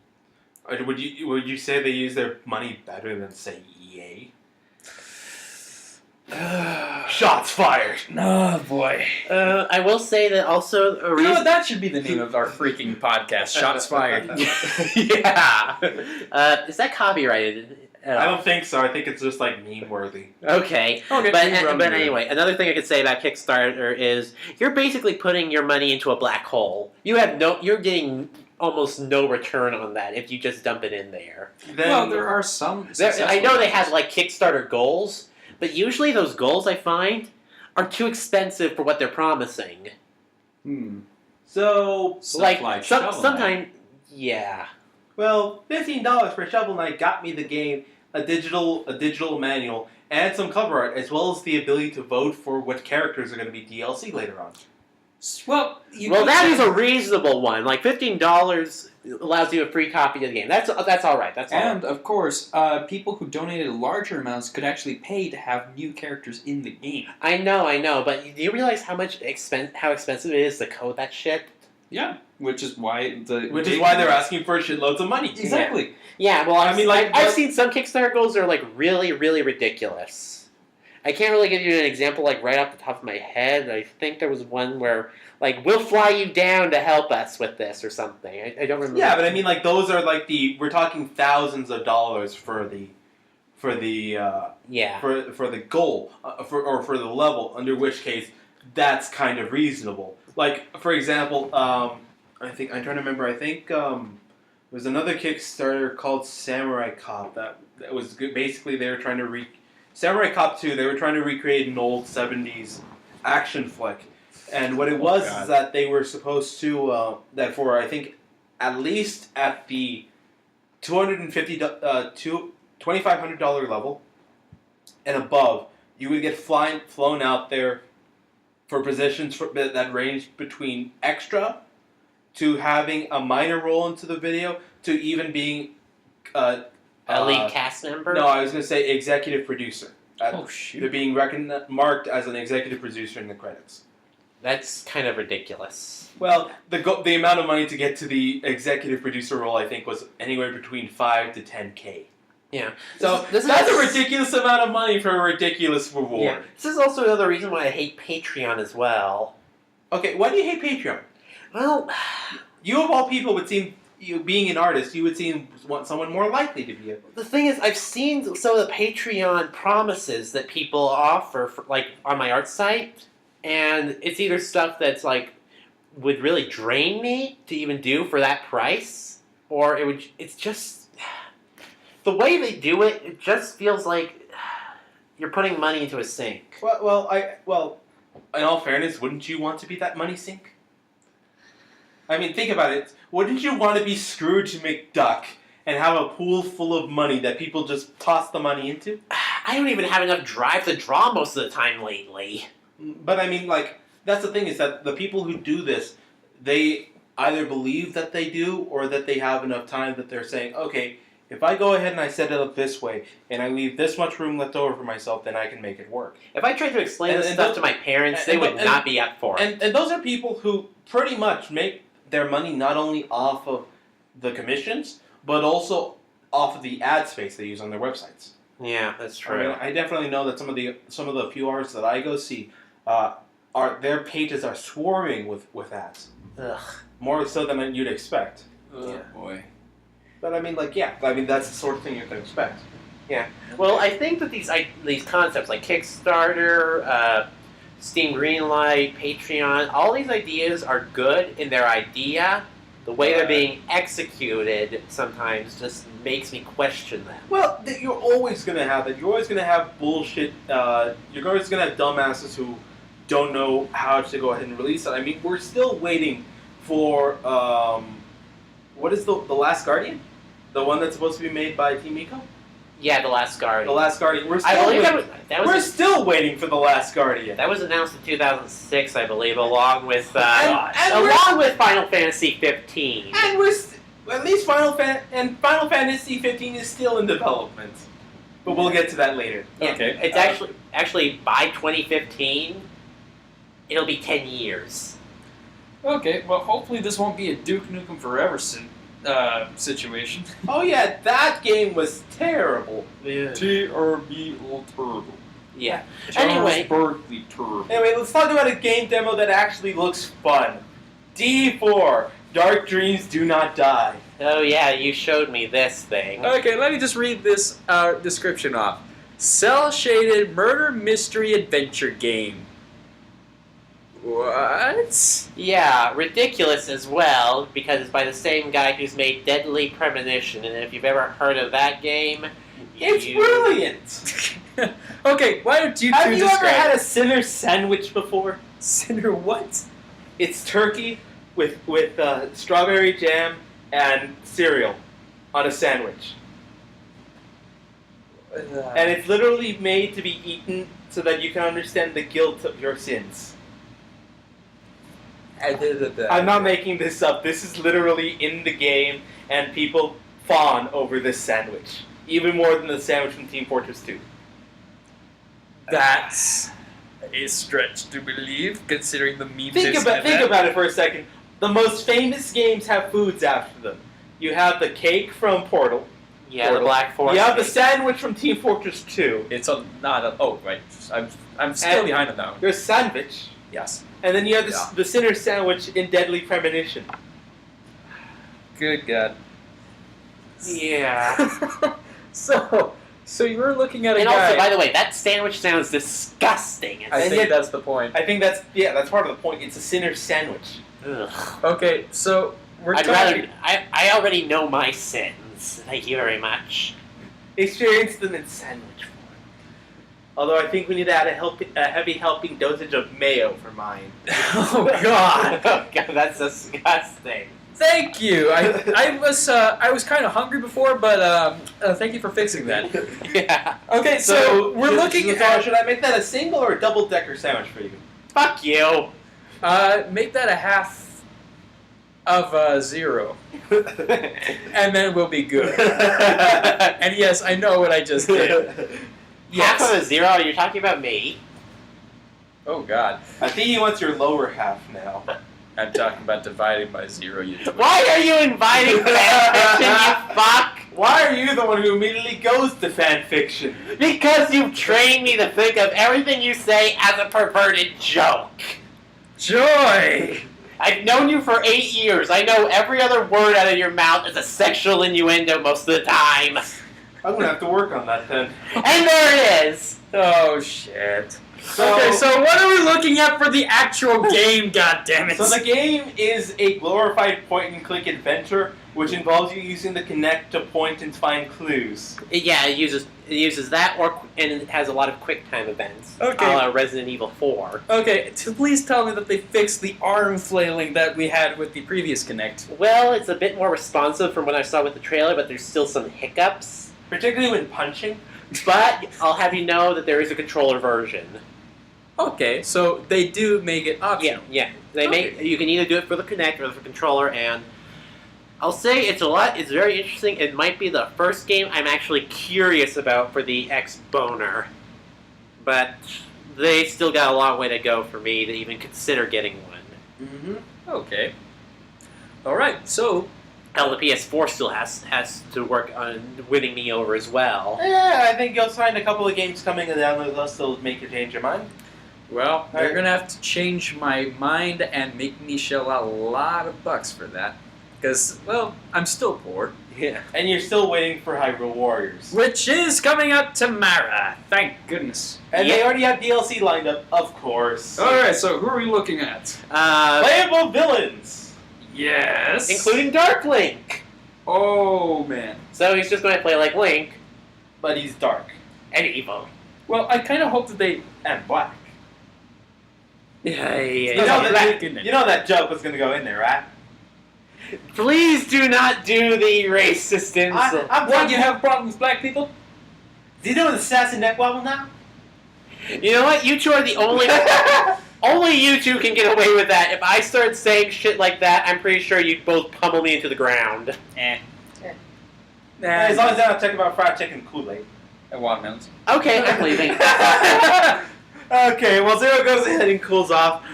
Would you say they use their money better than, say, EA? Shots fired!
Oh, boy.
I will say that also a
You know
reason...
what? That should be the name of our freaking podcast. Shots fired.
Yeah. Is that copyrighted at
I
all?
don't think so. I think it's just like meme worthy.
Okay.
Okay,
But anyway, another thing I could say about Kickstarter is you're basically putting your money into a black hole. You're getting almost no return on that if you just dump it in there.
Well, there are some.
I know they have like Kickstarter goals, but usually those goals I find are too expensive for what they're promising.
So,
Shovel Knight.
Sometimes, yeah.
well, $15 for Shovel Knight got me the game, a digital manual, and some cover art, as well as the ability to vote for what characters are going to be DLC later on.
Well,
That is a reasonable one. Like $15 allows you a free copy of the game. That's all right. That's all.
And of course, people who donated larger amounts could actually pay to have new characters in the game.
I know. But do you realize how expensive it is to code that shit?
Yeah, which is why
they're asking for shitloads of money.
Exactly.
Yeah. Well,
I've
I've seen some Kickstarter goals that are like really, really ridiculous. I can't really give you an example like right off the top of my head. I think there was one where like we'll fly you down to help us with this or something. I don't remember.
Yeah, but I mean, like those are like we're talking thousands of dollars for the goal for the level. Under which case, that's kind of reasonable. Like for example, I think I'm trying to remember. I think there was another Kickstarter called Samurai Cop that was good. Basically they were trying to Samurai Cop 2. They were trying to recreate an old '70s action flick. And what it was is that they were supposed to, that for, I think, at least at the $2,500 level and above, you would get flown out there for positions that ranged between extra to having a minor role into the video to even being...
a lead cast member?
No, I was going to say executive producer.
Shoot.
They're being marked as an executive producer in the credits.
That's kind of ridiculous.
Well, the amount of money to get to the executive producer role, I think, was anywhere between $5,000 to $10,000.
Yeah.
So that's a ridiculous amount of money for a ridiculous reward.
Yeah. This is also another reason why I hate Patreon as well.
Okay, why do you hate Patreon?
Well,
You of all people would seem, you being an artist, you would seem someone more likely to be
the thing is, I've seen some of the Patreon promises that people offer, like on my art site, and it's either stuff that's like would really drain me to even do for that price, or it's just the way they do it. It just feels like you're putting money into a sink.
Well, in all fairness, wouldn't you want to be that money sink? I mean, think about it. Wouldn't you want to be Scrooge McDuck and have a pool full of money that people just toss the money into?
I don't even have enough drive to draw most of the time lately.
But I mean, like, that's the thing is that the people who do this, they either believe that they do or that they have enough time that they're saying, okay, if I go ahead and I set it up this way and I leave this much room left over for myself, then I can make it work.
If I tried to explain this stuff to my parents, they would not be up for it.
And those are people who pretty much make their money not only off of the commissions, but also off of the ad space they use on their websites.
Yeah, that's true.
I mean, I definitely know that some of the few artists that I go see, their pages are swarming with ads.
Ugh.
More so than you'd expect.
Oh,
Yeah.
boy.
But I mean, like, yeah, I mean that's the sort of thing you can expect.
Well, I think that these concepts like Kickstarter, Steam Greenlight, Patreon, all these ideas are good in their idea. The way they're being executed sometimes just makes me question them.
Well, you're always going to have that. You're always going to have bullshit. You're always going to have dumbasses who don't know how to go ahead and release it. I mean, we're still waiting for, what is the Last Guardian? The one that's supposed to be made by Team Ico?
Yeah, The Last Guardian.
The Last Guardian. We're
I
still
believe
waiting. We're
that
still waiting for The Last Guardian.
that was announced in 2006, I believe, along with
and
Final Fantasy 15.
And we're at least Final Fantasy 15 is still in development. But we'll get to that later.
Yeah,
Okay.
It's actually by 2015, it'll be 10 years.
Okay, well, hopefully this won't be a Duke Nukem Forever situation.
Oh yeah, that game was terrible.
Yeah.
TRB Turtle.
Yeah.
Charles
Anyway.
Berkeley Turtle.
Anyway, let's talk about a game demo that actually looks fun. D4, Dark Dreams Do Not Die.
Oh yeah, you showed me this thing.
Okay, let me just read this description off. Cell-shaded murder mystery adventure game. What?
Yeah, ridiculous as well, because it's by the same guy who's made Deadly Premonition, and if you've ever heard of that game,
It's brilliant.
Okay, why don't you
Have
two
you ever
describe
had a Sinner sandwich before?
Sinner what?
It's turkey with strawberry jam and cereal on a sandwich. And it's literally made to be eaten so that you can understand the guilt of your sins. I'm not making this up. This is literally in the game, and people fawn over this sandwich. Even more than the sandwich from Team Fortress 2.
That's a stretch to believe, considering the memes.
Think about it for a second. The most famous games have foods after them. You have the cake from Portal.
Yeah, the Black Forest.
You have the sandwich from Team Fortress 2.
It's not a. Oh, right. I'm still behind on that one.
There's sandwich.
Yes.
And then you have the Sinner sandwich in Deadly Premonition.
Good God.
Yeah.
So you were looking at a
And
guy.
also, by the way, that sandwich sounds disgusting.
I
And
think
yet-
that's the point.
I think that's part of the point. It's a Sinner sandwich.
Ugh.
Okay, so we're
I'd
talking.
rather. I already know my sins. Thank you very much.
Experience them in sandwich form. Although I think we need to add a heavy helping dosage of mayo for mine.
Oh God!
Oh god, that's disgusting.
Thank you. I was kind of hungry before, but thank you for fixing that.
Yeah.
Okay, so we're looking at.
Should I make that a single or a double-decker sandwich for you?
Fuck you.
Make that a half of 0, and then we'll be good. And yes, I know what I just did.
Half
Yes.
of a 0? You're talking about me?
Oh God.
I think he wants your lower half now.
I'm talking about dividing by 0. You.
Why are you inviting fanfiction, you fuck?
Why are you the one who immediately goes to fan fiction?
Because you've trained me to think of everything you say as a perverted joke.
Joy.
I've known you for 8 years. I know every other word out of your mouth is a sexual innuendo most of the time.
I'm gonna have to work on that then.
And there it is.
Oh shit.
So-
Okay, so what are we looking at for the actual game? God damn it!
So the game is a glorified point-and-click adventure, which involves you using the Kinect to point and find clues.
Yeah, it uses that, and it has a lot of QuickTime events.
Okay.
Resident Evil 4.
Okay, please tell me that they fixed the arm flailing that we had with the previous Kinect.
Well, it's a bit more responsive from what I saw with the trailer, but there's still some hiccups.
Particularly when punching.
But I'll have you know that there is a controller version.
Okay, so they do make it optional.
Yeah. They
Okay.
you can either do it for the Kinect or for the controller, and I'll say it's very interesting. It might be the first game I'm actually curious about for the X-Boner. But they still got a long way to go for me to even consider getting one.
Mm-hmm.
Okay. Alright, so
Hell, the PS4 still has to work on winning me over as well.
Yeah, I think you'll find a couple of games coming down the list that'll make you change your mind.
well, they're gonna have to change my mind and make me shell out a lot of bucks for that. Because, well, I'm still poor.
Yeah.
And you're still waiting for Hyrule Warriors.
Which is coming out tomorrow. Thank goodness.
And they already have DLC lined up, of course.
Alright, so who are we looking at?
Playable villains!
Yes.
Including Dark Link.
Oh, man.
So he's just going to play like Link
But he's dark.
and evil.
Well, I kind of hope that they...
And black.
Yeah.
You know that joke was going to go in there, right?
Please do not do the racist insult.
What, you have a problem with black people?
Do you know an assassin neck wobble now?
You know what? You two are the only... only you two can get away with that. If I start saying shit like that, I'm pretty sure you'd both pummel me into the ground.
As long as they're not talking about fried chicken Kool-Aid.
And watermelons.
Okay, I'm leaving.
Okay, well, Zero goes ahead and cools off.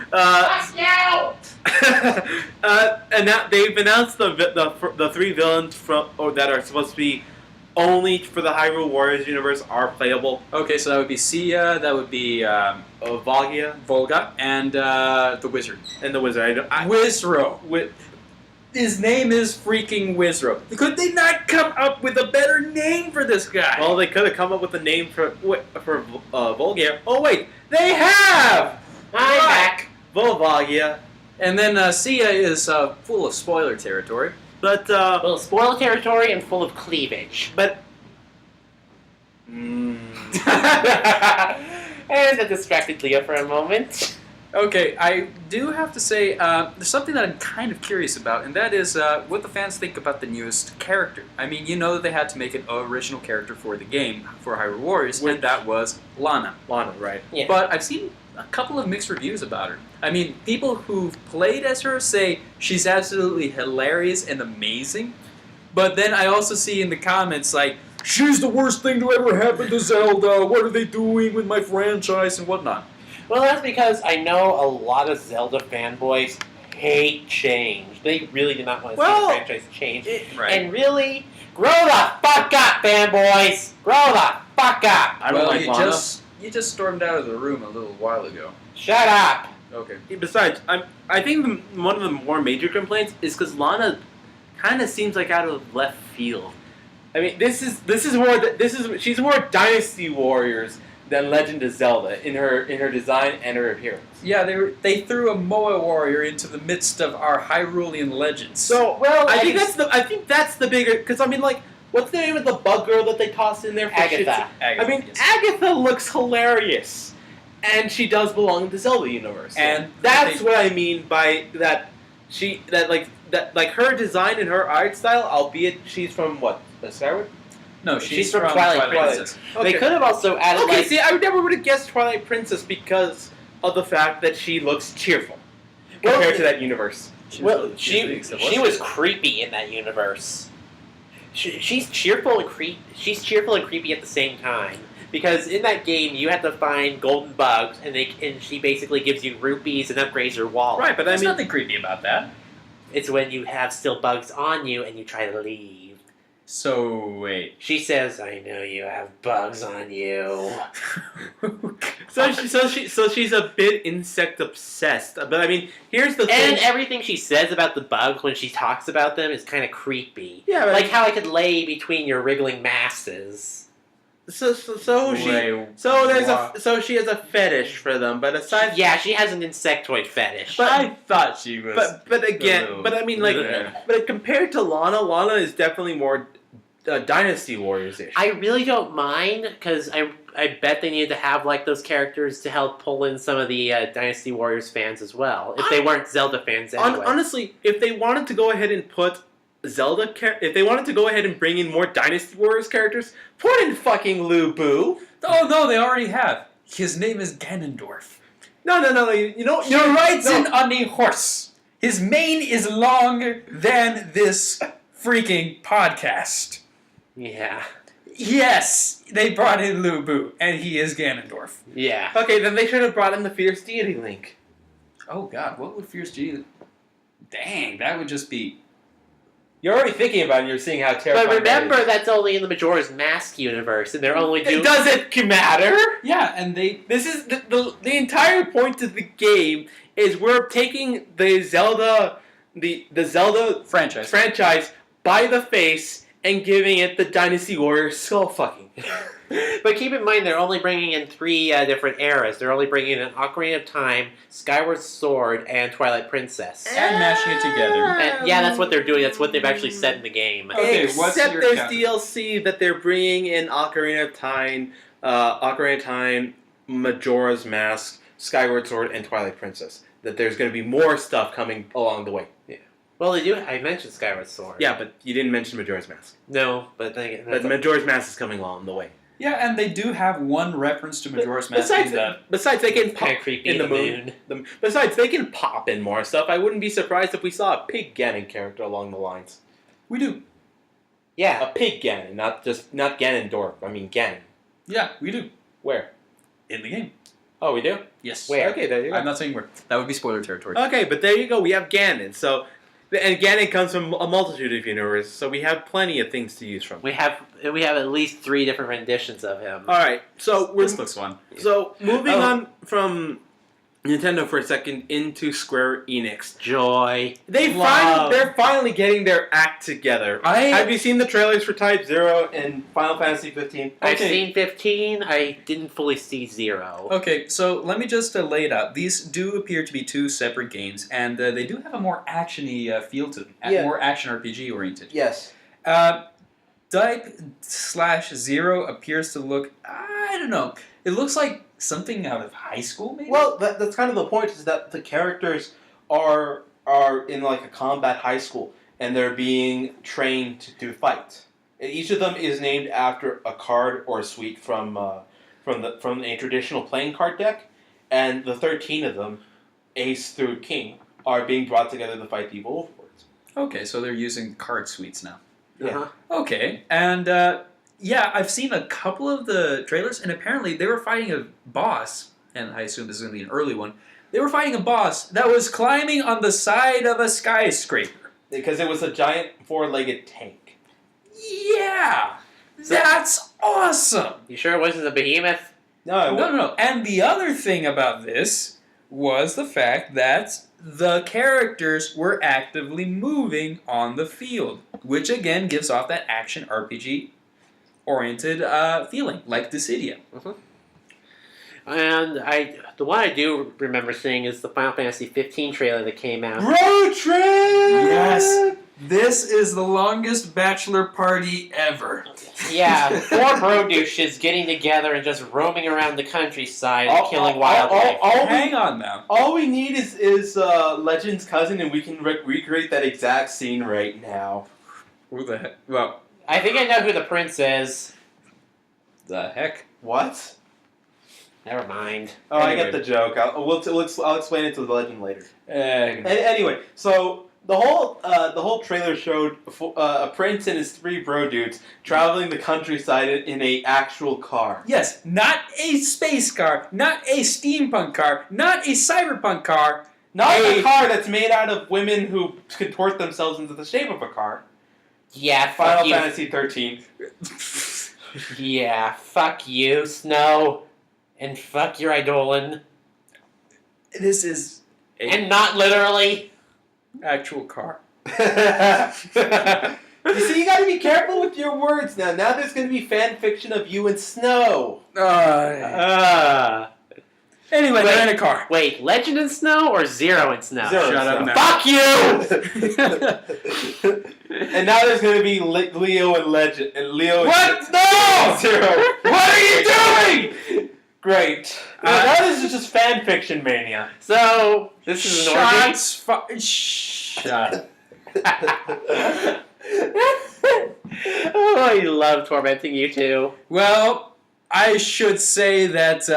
And now they've announced the three villains that are supposed to be only for the Hyrule Warriors universe are playable.
Okay, so that would be Sia, that would be Volga, and the Wizard.
And the Wizard.
Wizro. His name is freaking Wizro. Could they not come up with a better name for this guy?
Well, they could have come up with a name for Volga. Oh wait, they have!
I'm back.
Volvagia.
And then Sia is full of spoiler territory.
But,
Well, spoil territory and full of cleavage.
but...
And I distracted Leah for a moment.
Okay, I do have to say, there's something that I'm kind of curious about, and that is what the fans think about the newest character. I mean, you know that they had to make an original character for the game, for Hyrule Warriors, and that was Lana.
Lana, right.
Yeah.
But I've seen a couple of mixed reviews about her. I mean, people who've played as her say she's absolutely hilarious and amazing, but then I also see in the comments, like, she's the worst thing to ever happen to Zelda, what are they doing with my franchise and whatnot.
Well, that's because I know a lot of Zelda fanboys hate change. They really do not want to see the franchise change.
Right.
And really, grow the fuck up, fanboys! Grow the fuck up!
I don't like Lana.
You just stormed out of the room a little while ago.
Shut up!
Okay.
Besides, I think one of the more major complaints is because Lana kind of seems like out of left field. I mean, she's more Dynasty Warriors than Legend of Zelda in her design and her appearance.
Yeah, they threw a Moa warrior into the midst of our Hyrulean legends.
So,
Well,
I think that's the bigger, because I mean, like, what's the name of the bug girl that they tossed in there for
Agatha.
shits? I mean, Agatha looks hilarious, and she does belong in the Zelda universe.
And
that's what I mean by that. Like her design and her art style, albeit she's from what, Skyward?
No,
She's from Twilight Princess.
Okay.
They could have also added,
Okay,
like...
see, I never would have guessed Twilight Princess because of the fact that she looks cheerful compared to that universe.
She was creepy in that universe. She's cheerful and creepy at the same time. Because in that game, you have to find golden bugs, and she basically gives you rupees and upgrades your wallet.
Right, but
There's nothing creepy about that.
It's when you have still bugs on you and you try to leave.
So, wait.
She says, "I know you have bugs on you."
So she's a bit insect obsessed. But I mean, here's the thing.
And everything she says about the bugs when she talks about them is kind of creepy.
Yeah,
like how I could lay between your wriggling masses.
So she has a fetish for them. But aside,
Yeah, she has an insectoid fetish.
But
I thought she was.
but again, but I mean, like, but compared to Lana is definitely more Dynasty Warriors-ish.
I really don't mind, because I bet they needed to have like those characters to help pull in some of the Dynasty Warriors fans as well, if they weren't Zelda fans anyway.
Honestly, if they wanted to go ahead and put if they wanted to go ahead and bring in more Dynasty Warriors characters, put in fucking Lu Bu.
Oh no, they already have. His name is Ganondorf.
No. You know,
He rides in on a horse. His mane is longer than this freaking podcast.
Yeah.
Yes, they brought in Lu Bu, and he is Ganondorf.
Yeah.
Okay, then they should have brought in the Fierce Deity Link.
Oh god, what would Fierce G... Dang, that would just be...
You're already thinking about it, and you're seeing how terrifying.
But remember, that's only in the Majora's Mask universe, and they're only doing...
Does it matter?
Yeah, and they...
This is the entire point of the game is we're taking the Zelda
the Zelda
franchise
by the face and giving it the Dynasty Warriors skull fucking.
But keep in mind, they're only bringing in 3 different eras. They're only bringing in Ocarina of Time, Skyward Sword, and Twilight Princess.
and mashing it together.
And yeah, that's what they're doing. That's what they've actually said in the game.
Okay, what's
Except
your
there's
counter?
DLC that they're bringing in Ocarina of Time, Majora's Mask, Skyward Sword, and Twilight Princess. That there's going to be more stuff coming along the way. Yeah.
Well, they do. I mentioned Skyward Sword.
Yeah, but you didn't mention Majora's Mask.
No, but then again,
But Majora's Mask is coming along the way.
Yeah, and they do have one reference to Majora's Mask in the...
Besides, they can pop
kind of creepy
in the moon. Besides, they can pop in more stuff. I wouldn't be surprised if we saw a Pig Ganon character along the lines.
We do.
Yeah.
A Pig Ganon, not Ganondorf. I mean Ganon.
Yeah, we do.
Where?
In the game.
Oh, we do?
Yes.
Where?
Okay, there you go.
I'm not saying where. That would be spoiler territory.
Okay, but there you go. We have Ganon. So, and Ganon comes from a multitude of universes, so we have plenty of things to use from.
We have at least 3 different renditions of him.
All right, so
This looks fun.
So moving on from Nintendo for a second into Square Enix.
Joy.
They're finally getting their act together. Have you seen the trailers for Type 0 and Final Fantasy 15?
I've
Okay.
seen 15. I didn't fully see 0.
Okay, so let me just lay it out. These do appear to be 2 separate games, and they do have a more action-y feel to them.
Yeah.
More action RPG oriented.
Yes.
Type/0 appears to look, I don't know, it looks like something out of high school, maybe?
Well, that's kind of the point, is that the characters are in like a combat high school, and they're being trained to fight. And each of them is named after a card or a suite from a traditional playing card deck, and the 13 of them, Ace through King, are being brought together to fight the evil overlords.
Okay, so they're using card suites now.
Uh-huh.
Okay, and yeah, I've seen a couple of the trailers, and apparently they were fighting a boss, and I assume this is going to be an early one. They were fighting a boss that was climbing on the side of a skyscraper.
Because it was a giant 4-legged tank.
Yeah! That's awesome!
You sure it wasn't a behemoth?
No. And the other thing about this was the fact that the characters were actively moving on the field, which again gives off that action RPG oriented feeling, like Dissidia.
And the one I do remember seeing is the Final Fantasy 15 trailer that came out.
Road trip!
Yes! This is the longest bachelor party ever.
Yeah, 4 bro douches getting together and just roaming around the countryside and killing wildlife.
Hang on now.
All we need is Legend's cousin, and we can recreate that exact scene right now.
Who the heck? Well,
I think I know who the prince is.
the heck?
What?
Never mind.
Oh, I
Anyway.
get the joke. I'll explain it to the Legend later.
Anyway.
Anyway, so the whole trailer showed a prince and his 3 bro dudes traveling the countryside in a actual car.
Yes, not a space car, not a steampunk car, not a cyberpunk car.
Not a car that's made out of women who contort themselves into the shape of a car.
Yeah,
Final
fuck you.
Fantasy 13.
Yeah, fuck you, Snow. And fuck your Eidolon.
This is
And not literally.
actual car.
You see, you gotta be careful with your words now. Now there's gonna be fan fiction of you and Snow.
Anyway,
Wait.
they're in a car.
Wait, Legend in Snow or Zero in Snow?
Zero.
Shut up now.
Fuck you!
And now there's gonna be Leo and Legend. And Leo and
What? No!
Zero.
What are you doing?
Great. Now this is just fan fiction mania.
So, this is an orgy.
Shut up.
Oh, I love tormenting you two.
Well, I should say that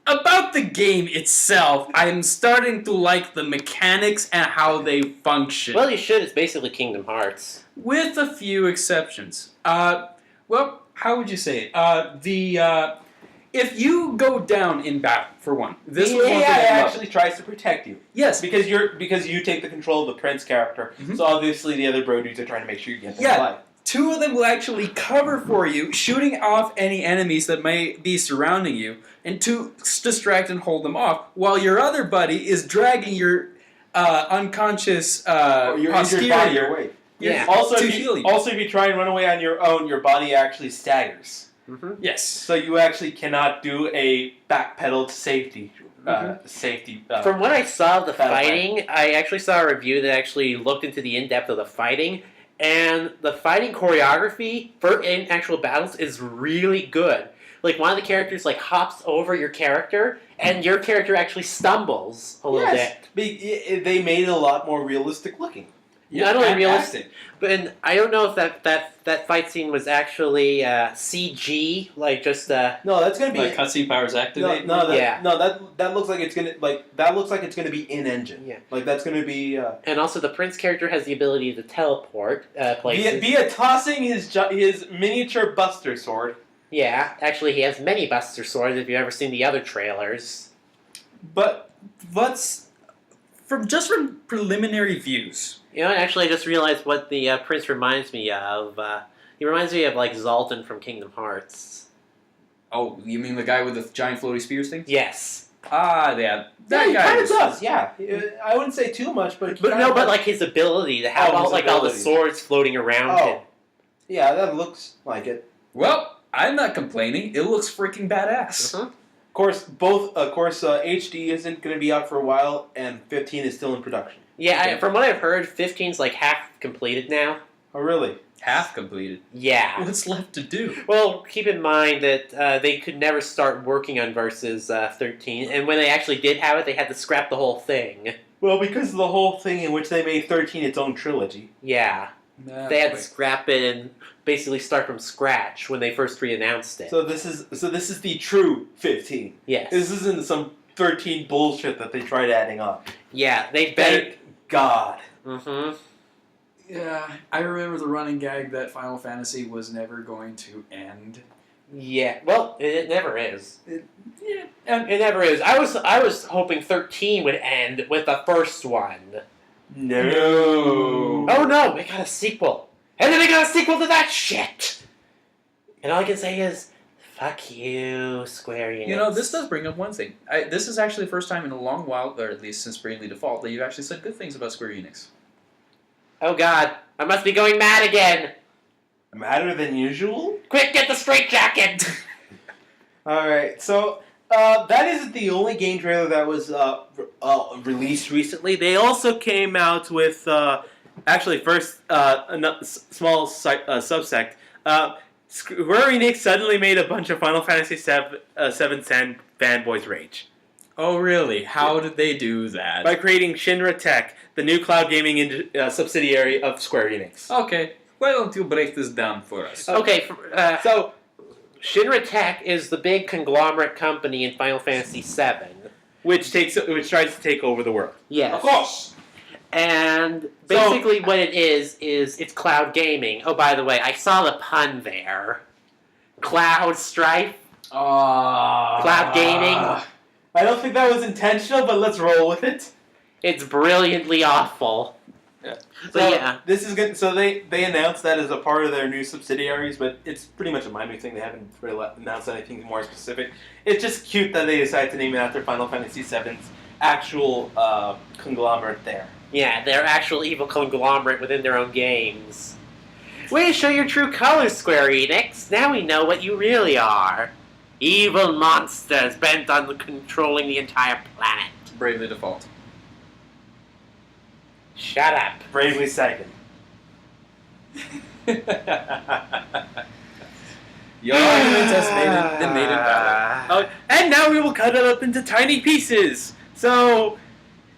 about the game itself, I'm starting to like the mechanics and how they function.
Well, you should. It's basically Kingdom Hearts.
With a few exceptions. Well, how would you say it? If you go down in battle, for one, this
The
was one thing
AI
I loved.
actually tries to protect you.
Yes,
Because you take the control of the prince character,
Mhm.
so obviously the other bro dudes are trying to make sure you get their
Yeah.
life.
2 of them will actually cover for you, shooting off any enemies that may be surrounding you, and to distract and hold them off, while your other buddy is dragging your unconscious
Or your injured body
posterior.
or weight.
Yeah.
Also,
To
if
heal
you,
you.
also, if you try and run away on your own, your body actually staggers.
Mm-hmm.
Yes.
So you actually cannot do a backpedal to safety. Safety.
From what I saw of the
Battle
fighting, I actually saw a review that actually looked into the in-depth of the fighting, and the fighting choreography for in actual battles is really good. Like, one of the characters, like, hops over your character, and your character actually stumbles a little bit.
They made it a lot more realistic looking.
Not only
and
realistic,
acting.
but and I don't know if that fight scene was actually CG, like just
No, that's gonna be.
Like cutscene powers activate.
That looks like it's gonna be in engine.
Yeah.
Like that's gonna be.
And also, the prince character has the ability to teleport places.
Via tossing his miniature Buster sword.
Yeah, actually, he has many Buster swords. If you've ever seen the other trailers.
But let's from preliminary views.
You know, actually, I just realized what the prince reminds me of. He reminds me of, like, Zoltan from Kingdom Hearts.
Oh, you mean the guy with the giant floaty spears thing?
Yes.
Ah, yeah.
That
That guy
kind of
was-
does. Yeah, I wouldn't say too much, but
Like, his ability to have all
his
the
ability.
swords floating around him.
Yeah, that looks like it.
Well, I'm not complaining. It looks freaking badass.
Uh-huh.
Of course, HD isn't going to be out for a while, and 15 is still in production.
Yeah, from what I've heard, 15's, like, half completed now.
Oh, really?
Half completed.
Yeah.
What's left to do?
Well, keep in mind that they could never start working on Versus 13, and when they actually did have it, they had to scrap the whole thing.
Well, because of the whole thing in which they made 13 its own trilogy.
Yeah.
Nah,
They had to
boy.
scrap it and basically start from scratch when they first re-announced it.
So this is the true 15.
Yes.
This isn't some 13 bullshit that they tried adding on.
Yeah, they better...
Thank God.
Mm-hmm.
Yeah, I remember the running gag that Final Fantasy was never going to end.
Yeah, well, it never is.
Yeah, and
It never is. I was hoping 13 would end with the first one.
No.
Oh no, we got a sequel. And then they got a sequel to that shit! And all I can say is, fuck you, Square Enix.
you know, this does bring up one thing. This is actually the first time in a long while, or at least since Bravely Default, that you've actually said good things about Square Enix.
Oh god, I must be going mad again!
Madder than usual?
Quick, get the straitjacket!
Alright, so that isn't the only game trailer that was released recently. They also came out with, actually, first, a small subsect. Square Enix suddenly made a bunch of Final Fantasy VII fanboys rage.
Oh, really? How did they do that?
By creating Shinra Tech, the new cloud gaming subsidiary of Square Enix.
Okay, why don't you break this down for us?
Okay,
So,
Shinra Tech is the big conglomerate company in Final Fantasy VII.
which tries to take over the world.
Yes.
Of course.
And basically what it is it's cloud gaming. Oh, by the way, I saw the pun there. Cloud Strife. Cloud gaming.
I don't think that was intentional, but let's roll with it.
It's brilliantly awful.
Yeah.
So,
So
yeah.
this is good. So they announced that as a part of their new subsidiaries, but it's pretty much a minor thing. They haven't really announced anything more specific. It's just cute that they decided to name it after Final Fantasy VII's actual conglomerate there.
Yeah, their actual evil conglomerate within their own games. Way to show your true colors, Square Enix. Now we know what you really are. Evil monsters bent on controlling the entire planet.
Bravely Default.
Shut up.
Bravely second.
Your argument has been made it valid.
And now we will cut it up into tiny pieces. So,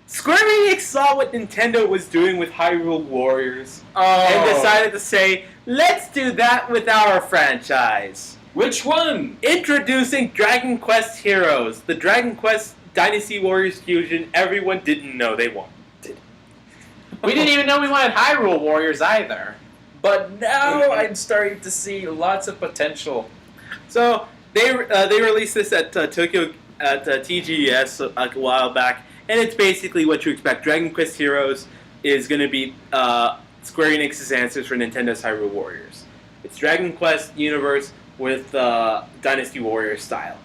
Square Enix saw what Nintendo was doing with Hyrule Warriors and decided to say, let's do that with our franchise.
Which one?
Introducing Dragon Quest Heroes, the Dragon Quest Dynasty Warriors fusion everyone didn't know they wanted.
We didn't even know we wanted Hyrule Warriors either.
But now I'm starting to see lots of potential.
So they released this at Tokyo at TGS a while back, and it's basically what you expect. Dragon Quest Heroes is going to be Square Enix's answers for Nintendo's Hyrule Warriors. It's Dragon Quest universe with Dynasty Warriors style.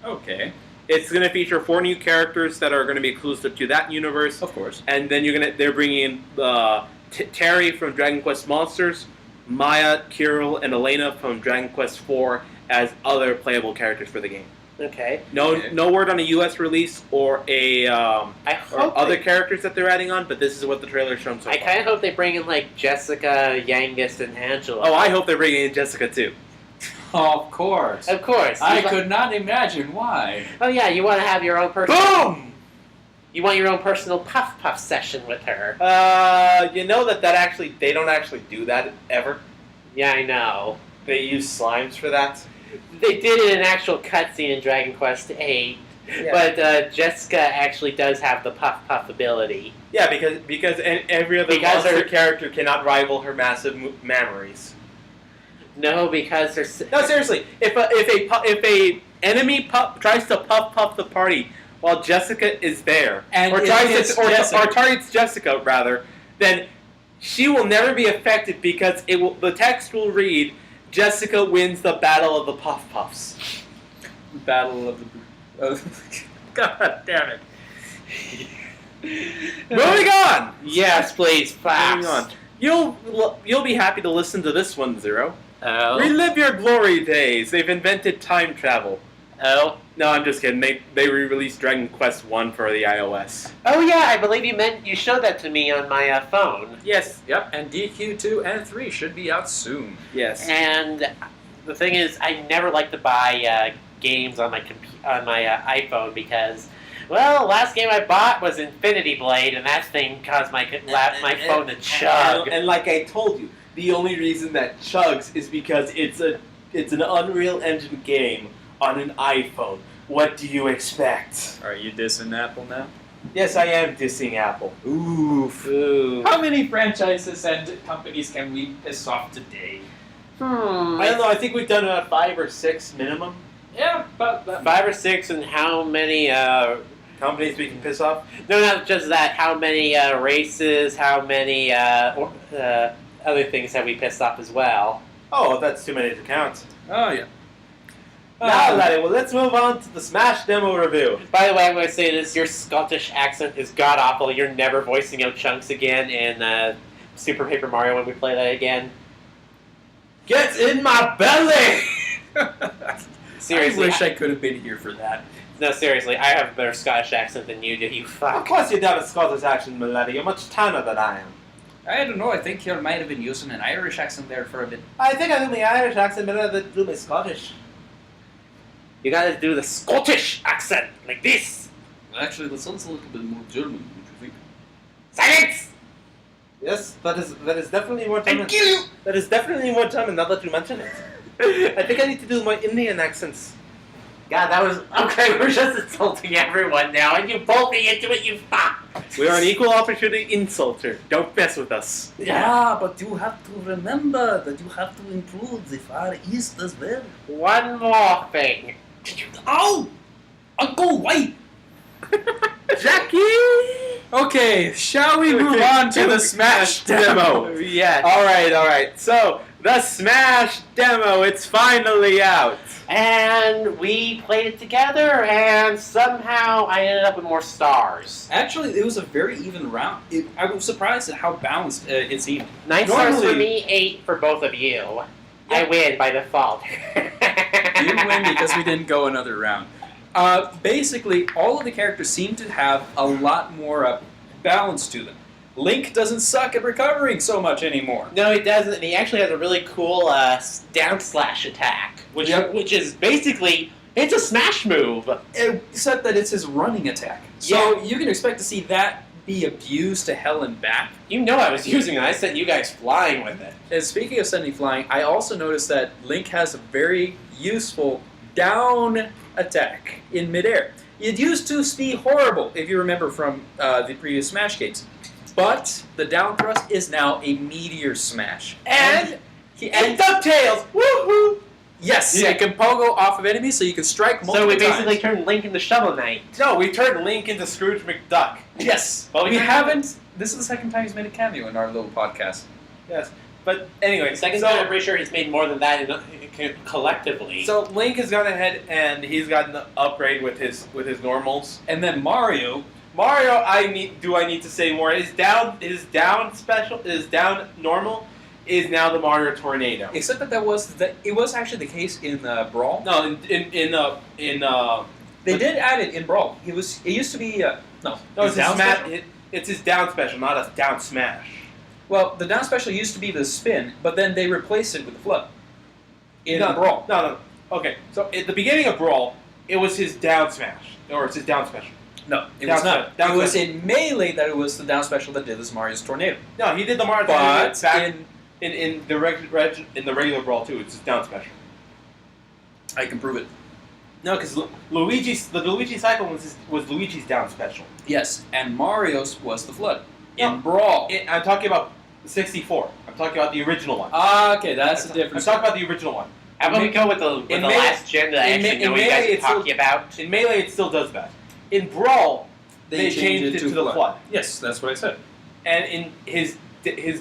Okay.
It's going to feature 4 new characters that are going to be exclusive to that universe.
Of course.
And then they're bringing in Terry from Dragon Quest Monsters, Maya, Kirill, and Elena from Dragon Quest IV as other playable characters for the game.
Okay.
No word on a U.S. release or
I hope
other characters that they're adding on, but this is what the trailer's shown so
I
far.
kind of hope they bring in like Jessica, Youngest, and Angela.
Oh, I hope they're bringing in Jessica too.
Oh, of course.
Of course.
I could not imagine why.
Oh yeah, you want to have your own personal.
Boom!
You want your own personal puff session with her.
You know that actually they don't actually do that ever.
Yeah, I know.
They use slimes for that.
They did it in an actual cutscene in Dragon Quest VIII, but Jessica actually does have the puff ability.
Yeah, because every other
Because
monster
her-
character cannot rival her massive memories.
No, because her.
No, seriously. If a enemy tries to puff the party while Jessica is there,
And
or
it
tries
hits
to, or
Jessica.
targets Jessica rather, then she will never be affected because the text will read, "Jessica wins the battle of the puffs."
Battle of the... God damn it.
Moving on.
Yes, please,
Moving
facts.
on. You'll be happy to listen to this one, Zero.
Oh.
Relive your glory days. They've invented time travel.
Oh.
No, I'm just kidding. They re-released Dragon Quest 1 for the iOS.
Oh yeah, I believe you showed that to me on my phone.
Yes.
Yep, and DQ2 and 3 should be out soon.
Yes.
And the thing is, I never like to buy games on my iPhone because, well, last game I bought was Infinity Blade, and that thing caused my phone to chug.
And like I told you, the only reason that chugs is because it's an Unreal Engine game on an iPhone. What do you expect?
Are you dissing Apple now?
Yes, I am dissing Apple.
Oof.
Ooh.
How many franchises and companies can we piss off today?
I don't know. I think we've done about 5 or 6 minimum
Yeah, about that.
5 or 6, and how many?
companies we can piss off.
No, not just that. How many races? How many other things have we pissed off as well?
Oh, that's too many to count.
Oh, yeah.
Now, laddie, well, let's move on to the Smash demo review.
By the way, I'm going to say this: your Scottish accent is god awful. You're never voicing out Chunks again in Super Paper Mario when we play that again.
Get in my belly!
Seriously,
I wish I could have been here for that.
no, seriously, I have a better Scottish accent than you do. You
Of
fuck.
course you have a Scottish accent, my laddie. You're much tanner than I am.
I don't know, I think you might have been using an Irish accent there for a bit.
I think I do my Irish accent better than I do my Scottish.
You gotta do the Scottish accent like this.
Actually, that sounds a little bit more German, don't you think?
Silence.
Yes, that is definitely more
I
time.
kill you.
That is definitely more time now that you mention it. I think I need to do my Indian accents.
God, that was okay. We're just insulting everyone now, and you pulled me into it. You fuck.
We are an equal opportunity insulter. Don't mess with us.
Yeah, but you have to remember that you have to include the Far East as well.
One more thing.
Ow! Uncle White!
Jackie!
Okay, shall we move on to the Smash demo?
Yes.
Alright. So, the Smash demo, it's finally out.
And we played it together, and somehow I ended up with more stars.
Actually, it was a very even round. I was surprised at how balanced it seemed.
9 stars for
Normally-
me, 8 for both of you. I win by default.
You win because we didn't go another round. Basically, all of the characters seem to have a lot more balance to them. Link doesn't suck at recovering so much anymore.
No, he doesn't. And he actually has a really cool down slash attack, which is basically it's a smash move.
Except that it's his running attack. So you can expect to see that be abused to hell and back.
You know I was using it. I sent you guys flying with it.
And speaking of sending flying, I also noticed that Link has a very useful down attack in midair. It used to be horrible, if you remember from the previous Smash games. But the down thrust is now a meteor smash.
And DuckTales! Woohoo!
Yes,
Yeah.
it can pogo off of enemies, so you can strike multiple
So we
times.
basically turned Link into Shovel Knight.
No, we turned Link into Scrooge McDuck.
Yes,
Well,
we
we
haven't. This is the second time he's made a cameo in our little podcast.
Yes. But anyway,
Second
so,
time, I'm pretty sure he's made more than that collectively.
so Link has gone ahead and he's gotten an upgrade with his normals.
And then Mario.
Mario, I need to say more? His down normal is now the Mario Tornado.
Except that it was actually the case in Brawl.
No,
They did add it in Brawl. It used to be
no,
his down special?
it's his down special, not a down smash.
Well, the down special used to be the spin, but then they replaced it with the flood. In
No,
Brawl.
No. Okay, so at the beginning of Brawl, it was his down smash, or it's his down special.
No, it
Down
was not.
special. Down
It was
special.
in Melee that it was the down special that did this Mario's Tornado.
No, he did the Mario
But
back in the regular Brawl too. It's his down special.
I can prove it.
No, because the Luigi cycle was Luigi's down special.
Yes, and Mario's was the flood.
No.
In Brawl.
I'm talking about 64. I'm talking about the original one.
Okay, that's the
I'm
difference.
talking about the original one.
How about we go with the last gen that I actually know what you guys are talking about?
In Melee, it still does that. In Brawl, they changed it to the flood.
Yes, that's what I said.
And in his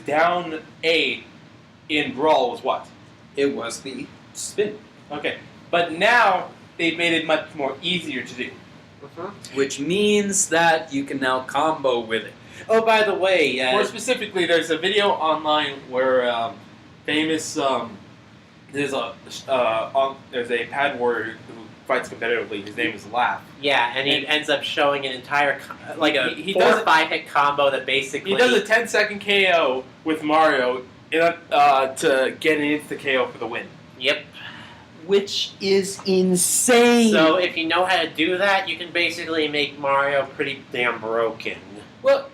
down A in Brawl was what?
It was the spin.
Okay, but now they've made it much more easier to do.
Which means that you can now combo with it.
Oh, by the way,
More specifically, there's a video online where famous there's a pad warrior who fights competitively. His name is Laugh.
yeah, and he ends up showing an entire,
He
4
does
or 5 hit combo that basically...
He does a 10-second KO with Mario to get an insta KO for the win.
Yep.
Which is insane.
So if you know how to do that, you can basically make Mario pretty damn broken.
Well,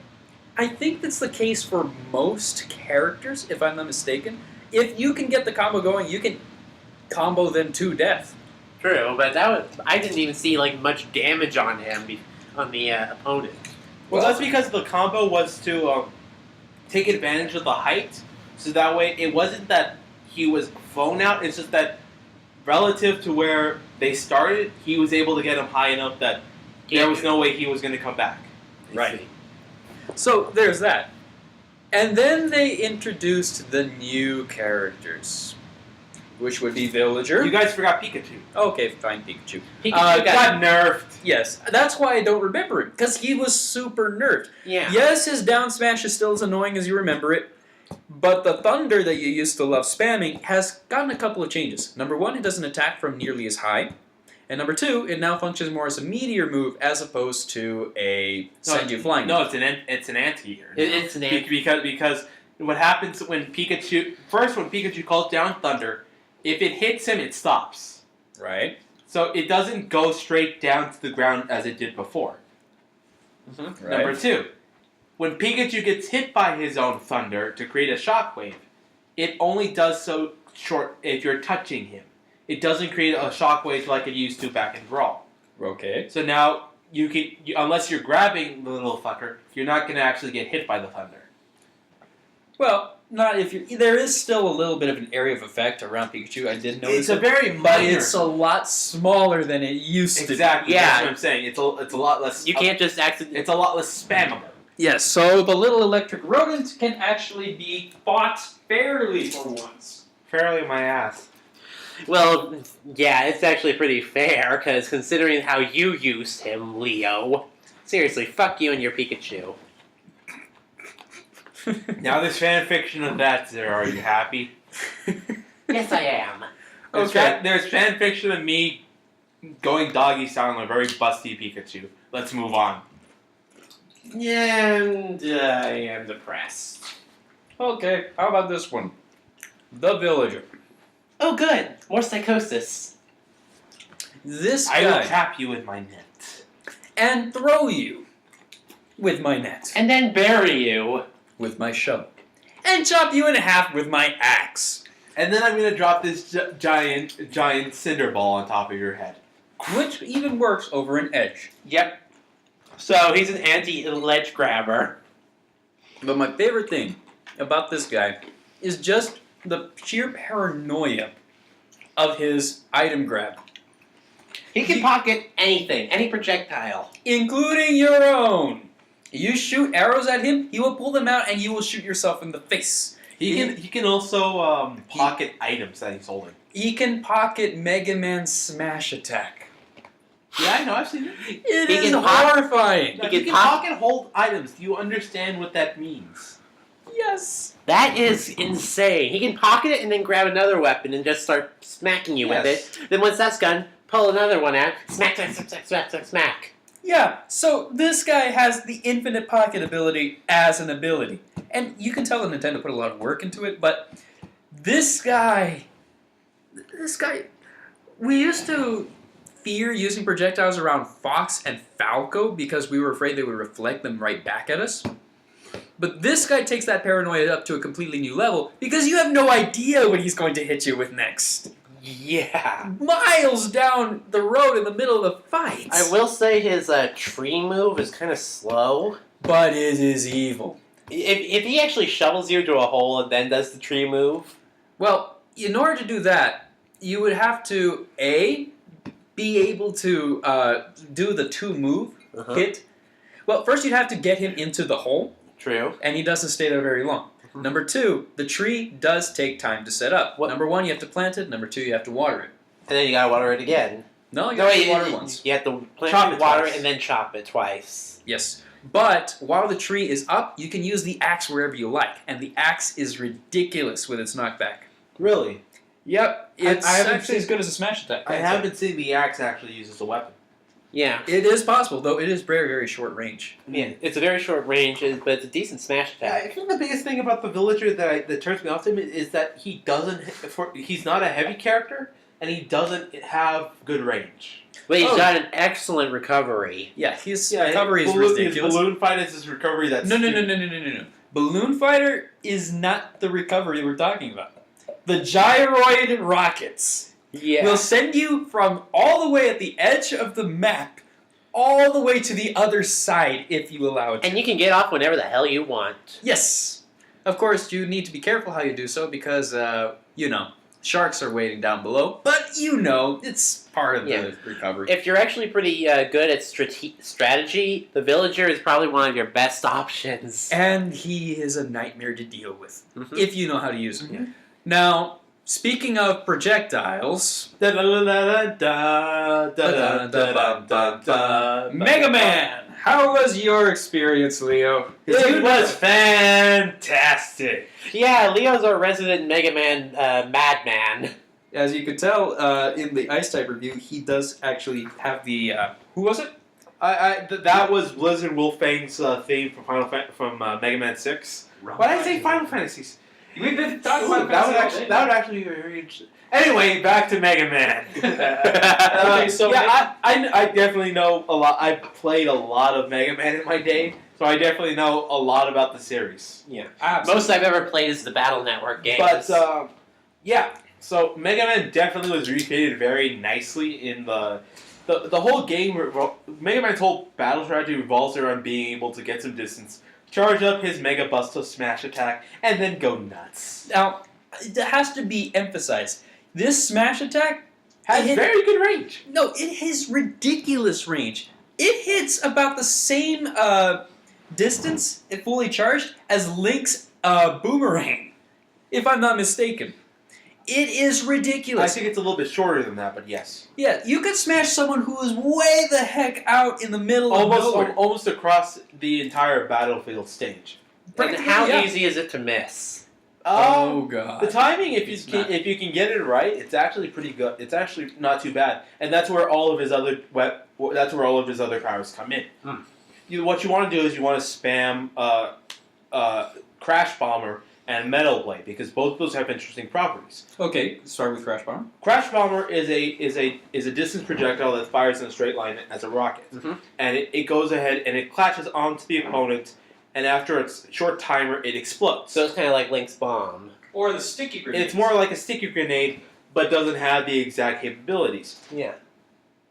I think that's the case for most characters, if I'm not mistaken. If you can get the combo going, you can combo them to death.
True, but I didn't even see much damage on him, on the opponent.
Well, that's because the combo was to take advantage of the height, so that way it wasn't that he was flown out, it's just that relative to where they started, he was able to get him high enough that there was no way he was going to come back.
Right. So there's that. And then they introduced the new characters, which would be Villager.
You guys forgot Pikachu.
Okay, fine, Pikachu.
Pikachu
Got nerfed.
Yes, that's why I don't remember it, because he was super nerfed.
Yeah.
Yes, his down smash is still as annoying as you remember it, but the thunder that you used to love spamming has gotten a couple of changes. Number one, it doesn't attack from nearly as high. And number two, it now functions more as a meteor move as opposed to a send you flying.
No,
move.
it's an anti-eater.
It's an anti.
Because what happens when Pikachu calls down thunder, if it hits him, it stops.
Right?
So it doesn't go straight down to the ground as it did before.
Right.
Number two, when Pikachu gets hit by his own thunder to create a shockwave, it only does so short if you're touching him. It doesn't create a shockwave like it used to back in Brawl.
Okay.
So now, unless you're grabbing the little fucker, you're not going to actually get hit by the thunder.
Well, not if you. There is still a little bit of an area of effect around Pikachu. I did notice
It's a
it,
very
but
minor.
it's a lot smaller than it used to be.
Exactly.
Yeah.
That's what I'm saying. It's a lot less.
You can't just accidentally...
It's a lot less spammable.
Yes, so the little electric rodent can actually be fought fairly for once.
Fairly my ass.
Well, yeah, it's actually pretty fair, because considering how you used him, Leo... Seriously, fuck you and your Pikachu.
Now there's fan fiction of that. Are you happy?
Yes, I am.
There's fan fiction of me going doggy style on a very busty Pikachu. Let's move on.
And I am depressed.
Okay, how about this one? The Villager.
Oh, good. More psychosis.
This
I will
guy.
trap you in my net.
And throw you with my net.
And then bury you.
With my shovel. And chop you in half with my axe.
And then I'm gonna drop this giant cinder ball on top of your head.
Which even works over an edge.
Yep. So he's an anti-ledge grabber.
But my favorite thing about this guy is just the sheer paranoia of his item grab.
He can pocket anything, any projectile.
Including your own. You shoot arrows at him, he will pull them out and you will shoot yourself in the face.
He can also pocket items that he's holding.
He can pocket Megaman's smash attack.
Yeah, I know. I've seen it.
It
He
is
can
horrifying.
He can pocket hold items. Do you understand what that means?
Yes.
That is insane. He can pocket it and then grab another weapon and just start smacking you with it. Then once that's done, pull another one out. Smack, smack, smack, smack, smack, smack, smack.
Yeah, so this guy has the infinite pocket ability as an ability. And you can tell that Nintendo put a lot of work into it, but this guy, we used to fear using projectiles around Fox and Falco because we were afraid they would reflect them right back at us. But this guy takes that paranoia up to a completely new level because you have no idea what he's going to hit you with next.
Yeah.
Miles down the road in the middle of the fight.
I will say his tree move is kind of slow.
But it is evil.
If he actually shovels you into a hole and then does the tree move.
Well, in order to do that, you would have to, A, be able to do the two-move hit. Well, first you'd have to get him into the hole.
True.
And he doesn't stay there very long. Number two, the tree does take time to set up. Number one, you have to plant it. Number two, you have to water it.
And then you gotta water it again.
No, you have to water it once.
You have to plant
Chop
it,
it
water
twice.
it, and then chop it twice.
Yes. But while the tree is up, you can use the axe wherever you like. And the axe is ridiculous with its knockback.
Really?
Yep. It's
I haven't
actually as good as a smash attack.
I haven't seen the axe actually used as a weapon.
Yeah.
It is possible, though it is very, very short range.
Yeah, it's a very short range, but it's a decent smash attack.
I think the biggest thing about the villager that turns me off to him is that he doesn't. He's not a heavy character, and he doesn't have good range.
But he's got an excellent recovery.
Yeah, his recovery is ridiculous.
His balloon fight is his recovery. That's
No. Balloon Fighter is not the recovery we're talking about. The gyroid rockets
Yeah.
will send you from all the way at the edge of the map all the way to the other side if you allow it to.
And you can get off whenever the hell you want.
Yes. Of course, you need to be careful how you do so because, sharks are waiting down below. But it's part of the recovery.
If you're actually pretty good at strategy, the villager is probably one of your best options.
And he is a nightmare to deal with if you know how to use him.
Yeah.
Now, speaking of projectiles, Megaman! How was your experience, Leo?
It was fantastic.
Yeah, Leo's our resident Megaman madman.
As you could tell in the Ice Type review, he does actually have the... who was it?
That was Blizzard Wolfang's theme from Mega Man 6. Why did I say Final Fantasies?
We've been talking
Ooh,
about
that would actually be very interesting. Anyway, back to Mega Man.
Okay, so
I definitely know a lot. I played a lot of Mega Man in my day, so I definitely know a lot about the series.
Yeah.
absolutely.
Most I've ever played is the Battle Network games.
But so Mega Man definitely was recreated very nicely in the whole game. Mega Man's whole battle strategy revolves around being able to get some distance, charge up his Mega Busto Smash attack, and then go nuts.
Now, it has to be emphasized. This smash attack
Has very good range.
No, it has ridiculous range. It hits about the same distance, if fully charged, as Link's boomerang, if I'm not mistaken. It is
I
ridiculous.
think it's a little bit shorter than that, but yes.
Yeah, you could smash someone who is way the heck out in the middle of nowhere.
Almost across the entire battlefield stage.
and how
yeah.
easy is it to miss?
Oh god.
The timing, if
It's
you can get it right, it's actually pretty good. It's actually not too bad, and that's where all of his other powers come in. What you want to do is you want to spam Crash Bomber and Metal Blade because both of those have interesting properties.
Okay, start with Crash Bomber.
Crash Bomber is a distance projectile that fires in a straight line as a rocket, and it goes ahead and it clashes onto the opponent. And after a short timer, it explodes.
So it's kind of like Link's bomb.
Or the sticky grenade.
It's more like a sticky grenade, but doesn't have the exact capabilities.
Yeah.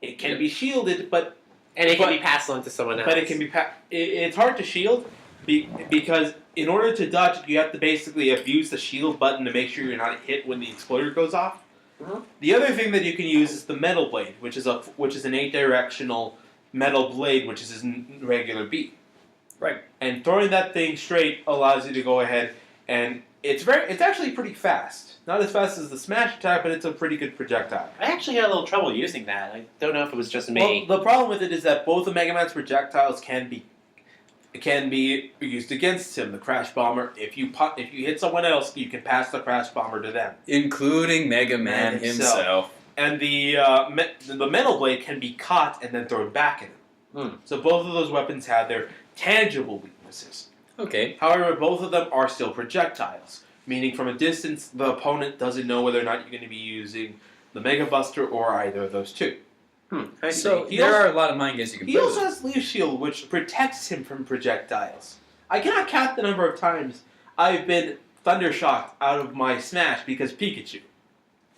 It can be shielded, but
And it can be passed on to someone else.
it can be it's hard to shield because in order to dodge, you have to basically abuse the shield button to make sure you're not hit when the exploder goes off. The other thing that you can use is the Metal Blade, which is an 8-directional metal blade, which is his regular beat.
Right.
And throwing that thing straight allows you to go ahead and It's actually pretty fast. Not as fast as the smash attack, but it's a pretty good projectile.
I actually had a little trouble using that. I don't know if it was just me.
Well, the problem with it is that both of Mega Man's projectiles can be used against him. The Crash Bomber, if you hit someone else, you can pass the Crash Bomber to them,
including Mega Man himself.
And the Metal Blade can be caught and then thrown back at him. So both of those weapons have their tangible weaknesses.
Okay.
However, both of them are still projectiles, meaning from a distance, the opponent doesn't know whether or not you're going to be using the Mega Buster or either of those two.
So there are a lot of mind games you can play.
He also has Leaf Shield, which protects him from projectiles. I cannot count the number of times I've been thundershocked out of my Smash because Pikachu.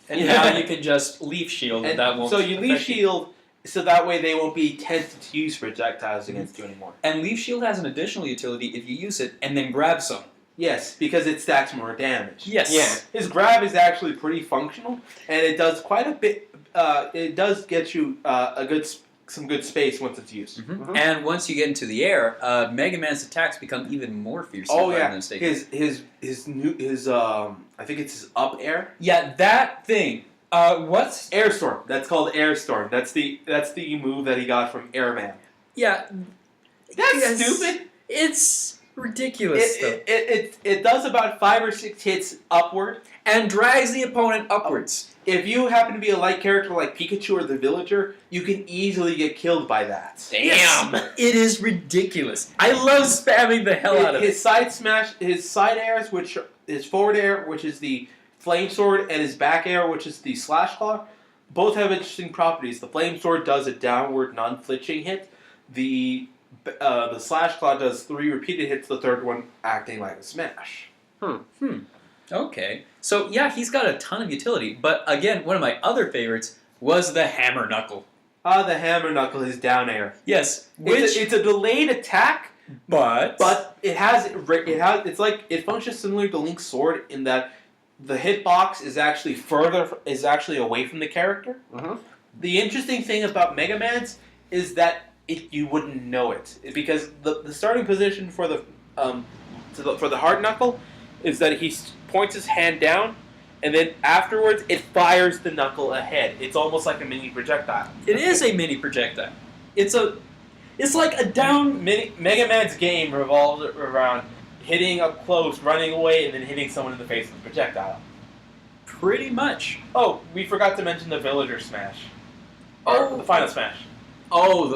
And now you can just Leaf Shield, and that won't.
So you Leaf Shield, so that way they won't be tempted to use projectiles against you anymore.
And Leaf Shield has an additional utility if you use it and then grab some.
Yes, because it stacks more damage.
Yes.
Yeah. His grab is actually pretty functional, and it does quite a bit. It does get you some good space once it's used.
And once you get into the air, Mega Man's attacks become even more fierce.
His I think it's his up air.
Yeah, that thing. What's
Air Storm? That's called Air Storm. That's the move that he got from Airman.
Yeah,
That's stupid.
It's ridiculous.
It does about 5 or 6 hits upward
and drags the opponent upwards.
If you happen to be a light character like Pikachu or the Villager, you can easily get killed by that.
Damn!
Yes, it is ridiculous. I love spamming the hell out of it.
His side smash, his side airs, which is forward air, which is the Flame Sword, and his back air, which is the Slash Claw, both have interesting properties. The Flame Sword does a downward, non-flinching hit. The Slash Claw does 3 repeated hits, the third one acting like a smash.
Okay. So, yeah, he's got a ton of utility. But, again, one of my other favorites was the Hammer Knuckle.
The Hammer Knuckle is down air.
Yes.
It's a delayed attack,
but
it functions similar to Link's sword in that the hitbox is actually away from the character. The interesting thing about Mega Man's is that you wouldn't know it because the starting position for the hard knuckle is that he points his hand down, and then afterwards it fires the knuckle ahead. It's almost like a mini projectile.
It is a mini projectile. It's like a down.
Mega Man's game revolves around hitting up close, running away, and then hitting someone in the face with a projectile.
Pretty much.
Oh, we forgot to mention the Villager Smash. Or the Final Smash.
Oh,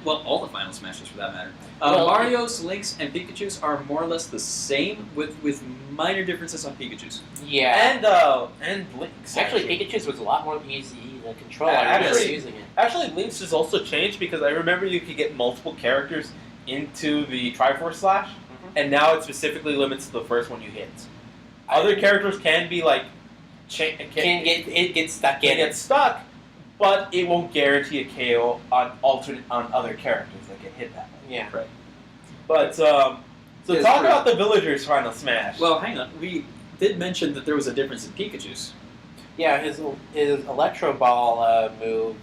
all the Final Smashes for that matter. Mario's, Link's, and Pikachu's are more or less the same, with minor differences on Pikachu's.
Yeah.
And Link's.
Actually, Pikachu's was a lot more easy to control. I remember using it.
Actually, Link's has also changed because I remember you could get multiple characters into the Triforce Slash, and now it specifically limits to the first one you hit. Other characters can be like
Get stuck in.
Get stuck, but it won't guarantee a KO on other characters that get hit that way.
Yeah.
Right.
But talk about the Villager's Final Smash.
Well, hang on. We did mention that there was a difference in Pikachu's.
Yeah, his Electro Ball move.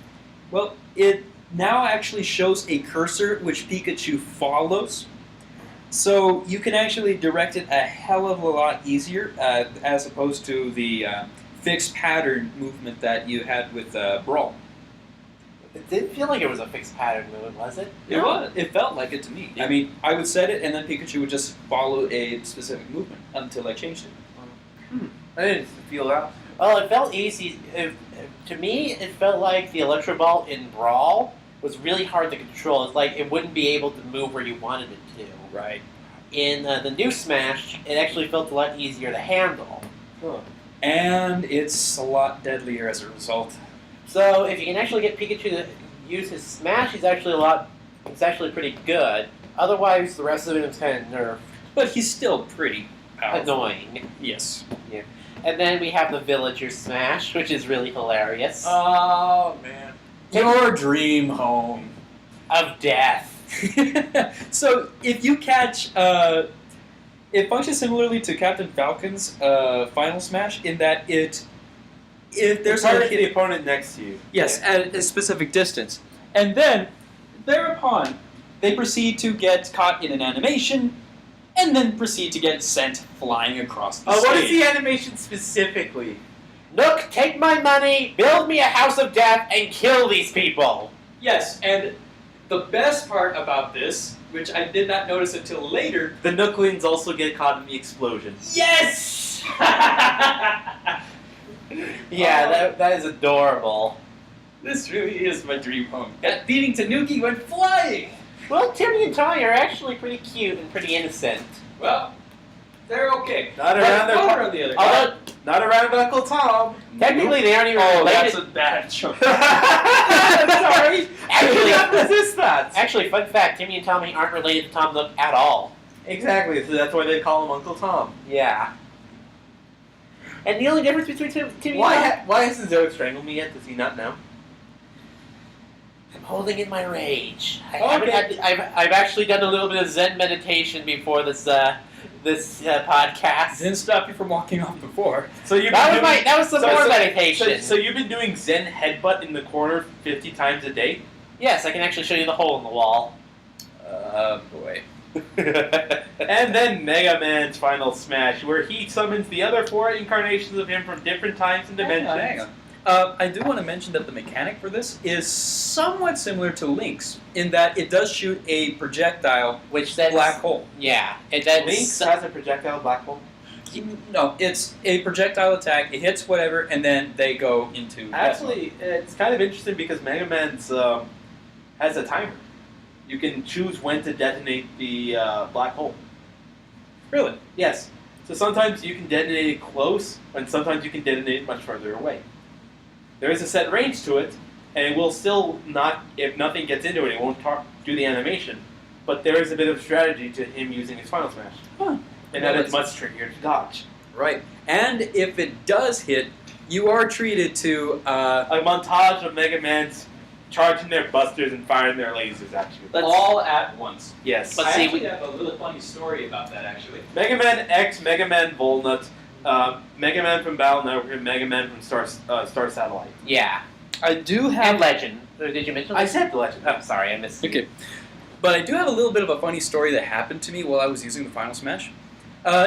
Well, it now actually shows a cursor which Pikachu follows. So you can actually direct it a hell of a lot easier as opposed to the fixed pattern movement that you had with Brawl.
It didn't feel like it was a fixed pattern movement, was it?
It was. It felt like it to me. I mean, I would set it and then Pikachu would just follow a specific movement until I changed it.
I didn't feel that.
Well, it felt easy. To me, it felt like the Electro Ball in Brawl was really hard to control. It's like it wouldn't be able to move where you wanted it to.
Right.
In the new Smash, it actually felt a lot easier to handle.
And it's a lot deadlier as a result.
So if you can actually get Pikachu to use his Smash, it's actually pretty good. Otherwise, the rest of it is kind of nerfed.
But he's still pretty powerful.
Annoying.
Yes.
Yeah. And then we have the Villager Smash, which is really hilarious.
Oh, man. Your dream home.
Of death.
So, if you catch... it functions similarly to Captain Falcon's Final Smash in that if there's
the opponent next to you.
Yes, at a specific distance. And then, thereupon, they proceed to get caught in an animation, and then proceed to get sent flying across the
What is
stage.
the animation specifically?
Nook, take my money, build me a house of death, and kill these people.
Yes, and the best part about this, which I did not notice until later,
The Nooklings also get caught in the explosion.
yes!
Yeah, that is adorable.
This really is my dream home. That beating Tanuki went flying!
Well, Timmy and Tommy are actually pretty cute and pretty innocent.
Well, they're okay.
Not
But
around their
Thor, on the other hand,
Although,
Not around Uncle Tom.
technically they aren't even
oh, that's
related.
a bad joke.
Sorry. I
Actually-
cannot resist that.
Actually, fun fact, Timmy and Tommy aren't related to Tom Nook at all.
Exactly, so that's why they call him Uncle Tom.
Yeah. And the only difference between Timmy
Why,
and Tom...
why hasn't Zoe strangled me yet? Does he not know?
I'm holding in my rage.
Okay.
I've actually done a little bit of Zen meditation before this podcast.
Didn't stop you from walking off before.
So you've
That was some
so-
more
so-
meditation.
So you've been doing Zen headbutt in the corner 50 times a day?
Yes, I can actually show you the hole in the wall.
Boy.
And then Mega Man's final smash, where he summons the other 4 incarnations of him from different times and dimensions.
Hang on. I do want to mention that the mechanic for this is somewhat similar to Link's, in that it does shoot a projectile
Which says...
black hole.
Yeah, it does...
Link has a projectile black hole.
No, it's a projectile attack. It hits whatever, and then they go into.
Actually, it's kind of interesting because Mega Man's has a timer. You can choose when to detonate the black hole.
Really?
Yes. So sometimes you can detonate it close, and sometimes you can detonate it much further away. There is a set range to it, and it will still not, if nothing gets into it, it won't do the animation. But there is a bit of strategy to him using his final smash.
Huh.
And that it's much trickier to dodge.
Right. And if it does hit, you are treated to.
A montage of Mega Man's charging their busters and firing their lasers at you.
all at once.
Yes.
Let's
I
see,
actually
we-
have a little funny story about that, actually.
Mega Man X, Mega Man Volnut, Mega Man from Battle Network, and Mega Man from Star Satellite.
Yeah.
I do
And Legend. Did you mention
I
Legend?
said the Legend.
Oh, sorry, I missed
Okay. But I do have a little bit of a funny story that happened to me while I was using the Final Smash.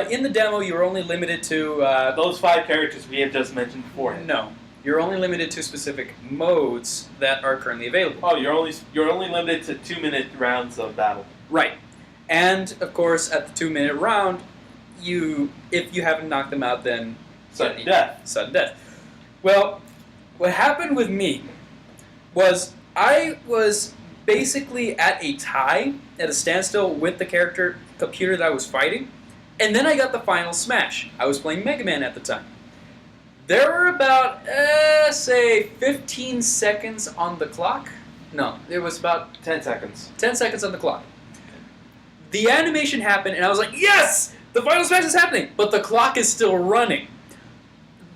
In the demo, you were only limited to.
Those 5 characters we have just mentioned beforehand.
No. You're only limited to specific modes that are currently available.
Oh, you're only limited to 2-minute rounds of battle.
Right. And, of course, at the 2-minute round, if you haven't knocked them out, then
Sudden death.
Sudden death. Well, what happened with me was I was basically at a tie, at a standstill with the computer that I was fighting, and then I got the final smash. I was playing Mega Man at the time. There were about, say, 15 seconds on the clock. No, there was about
10 seconds.
10 seconds on the clock. The animation happened, and I was like, yes! The final smash is happening! But the clock is still running.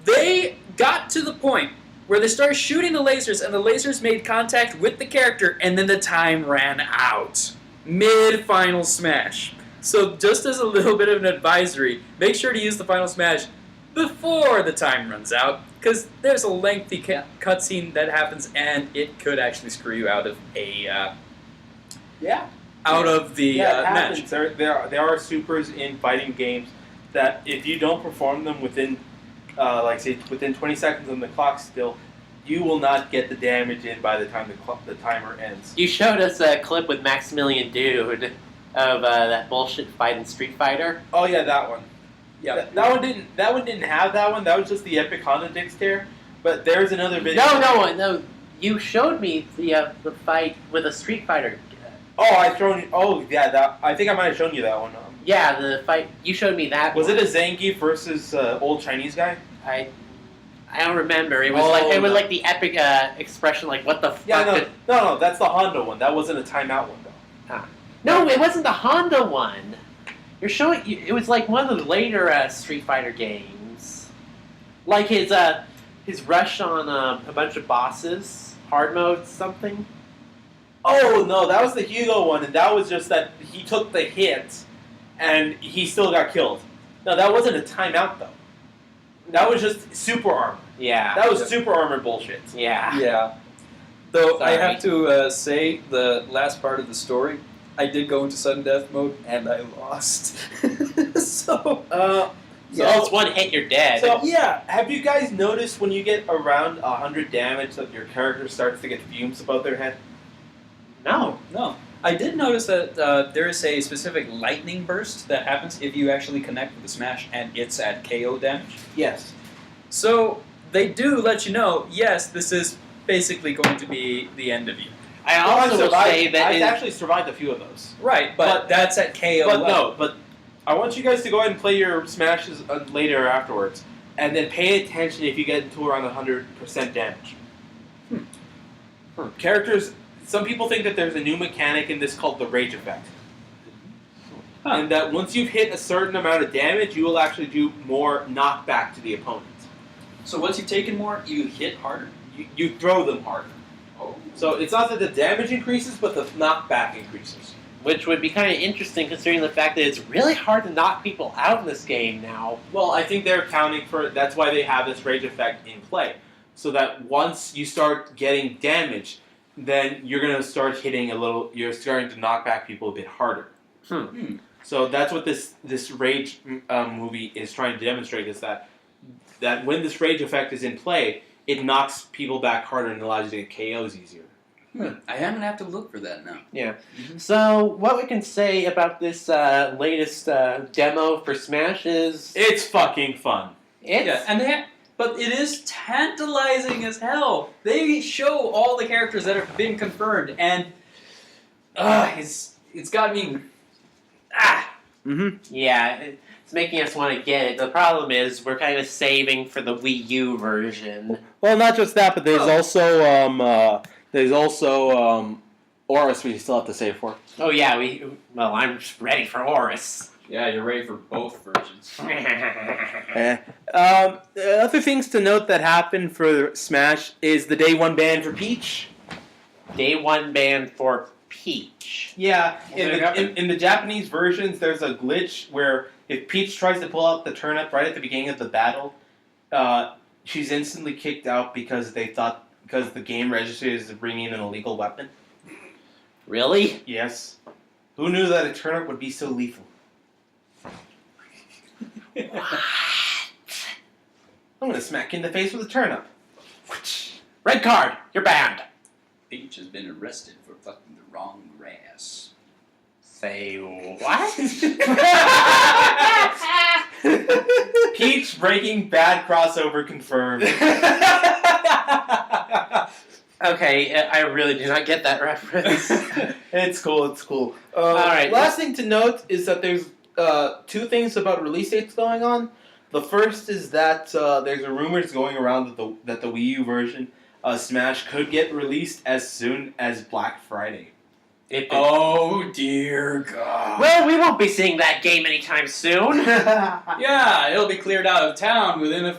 They got to the point where they started shooting the lasers, and the lasers made contact with the character, and then the time ran out. Mid-final smash. So just as a little bit of an advisory, make sure to use the final smash before the time runs out, because there's a lengthy cutscene that happens, and it could actually screw you out of a match.
happens. There are supers in fighting games that if you don't perform them within, within 20 seconds on the clock still, you will not get the damage in by the time the timer ends.
You showed us a clip with Maximilian Dude of that bullshit fight in Street Fighter.
Oh yeah, that one.
Yeah.
That one didn't have that one. That was just the Epic Honda Dick stare. But there's another video.
No. You showed me the fight with a Street Fighter.
I think I might have shown you that one.
Yeah, the fight. You showed me that.
Was
one.
it a Zangief versus old Chinese guy?
I don't remember. It was
Oh,
like the epic expression, like what the fuck.
Yeah, no, that's the Honda one. That wasn't a timeout one though.
No, it wasn't the Honda one. You're showing. It was like one of the later Street Fighter games, like his rush on a bunch of bosses, hard mode something.
Oh no, that was the Hugo one, and that was just that he took the hit, and he still got killed. No, that wasn't a timeout though. That was just super armor.
Yeah.
That was super armor bullshit.
Yeah.
Yeah. Though I
Sorry.
have to say the last part of the story, I did go into sudden death mode and I lost. so
So it's one hit, you're dead.
So yeah, have you guys noticed when you get around 100 damage that your character starts to get fumes above their head?
no.
no. I did notice that there is a specific lightning burst that happens if you actually connect with the smash and it's at KO damage.
Yes.
So they do let you know, yes, this is basically going to be the end of you.
I also would say that
I've actually survived a few of those.
Right, but that's at KO
But
level.
no, but I want you guys to go ahead and play your smashes later or afterwards, and then pay attention if you get into around 100% damage. Characters. Some people think that there's a new mechanic in this called the rage effect.
Huh.
And that once you've hit a certain amount of damage, you will actually do more knockback to the opponent.
So once you've taken more, you hit harder?
You throw them harder.
Oh.
So it's not that the damage increases, but the knockback increases.
Which would be kind of interesting considering the fact that it's really hard to knock people out in this game now.
Well, I think they're accounting for that's why they have this rage effect in play. So that once you start getting damage, then you're going to start hitting you're starting to knock back people a bit harder. So that's what this rage movie is trying to demonstrate, is that when this rage effect is in play, it knocks people back harder and allows you to get KOs easier.
I am going to have to look for that now.
Yeah. So what we can say about this latest demo for Smash is
It's fucking fun.
But it is tantalizing as hell. They show all the characters that have been confirmed, and it's got me.
Yeah, it's making us want to get it. The problem is we're kind of saving for the Wii U version.
Well, not just that, but there's also Horus we still have to save for.
Oh yeah, I'm just ready for Horus.
Yeah, you're ready for both versions.
Other things to note that happened for Smash is the day one ban for Peach.
Day one ban for Peach.
Yeah, in the Japanese versions, there's a glitch where if Peach tries to pull out the turnip right at the beginning of the battle, she's instantly kicked out because the game registers is bringing in an illegal weapon.
Really?
Yes. Who knew that a turnip would be so lethal? I'm gonna smack you in the face with a turnip.
Red card. You're banned.
Peach has been arrested for fucking the wrong grass.
Say what?
Peach Breaking Bad crossover confirmed.
Okay, I really do not get that reference.
It's cool.
Alright.
Last thing to note is that there's two things about release dates going on. The first is that there's rumors going around that the Wii U version of Smash could get released as soon as Black Friday.
Oh dear God.
Well, we won't be seeing that game anytime soon.
Yeah, it'll be cleared out of town within a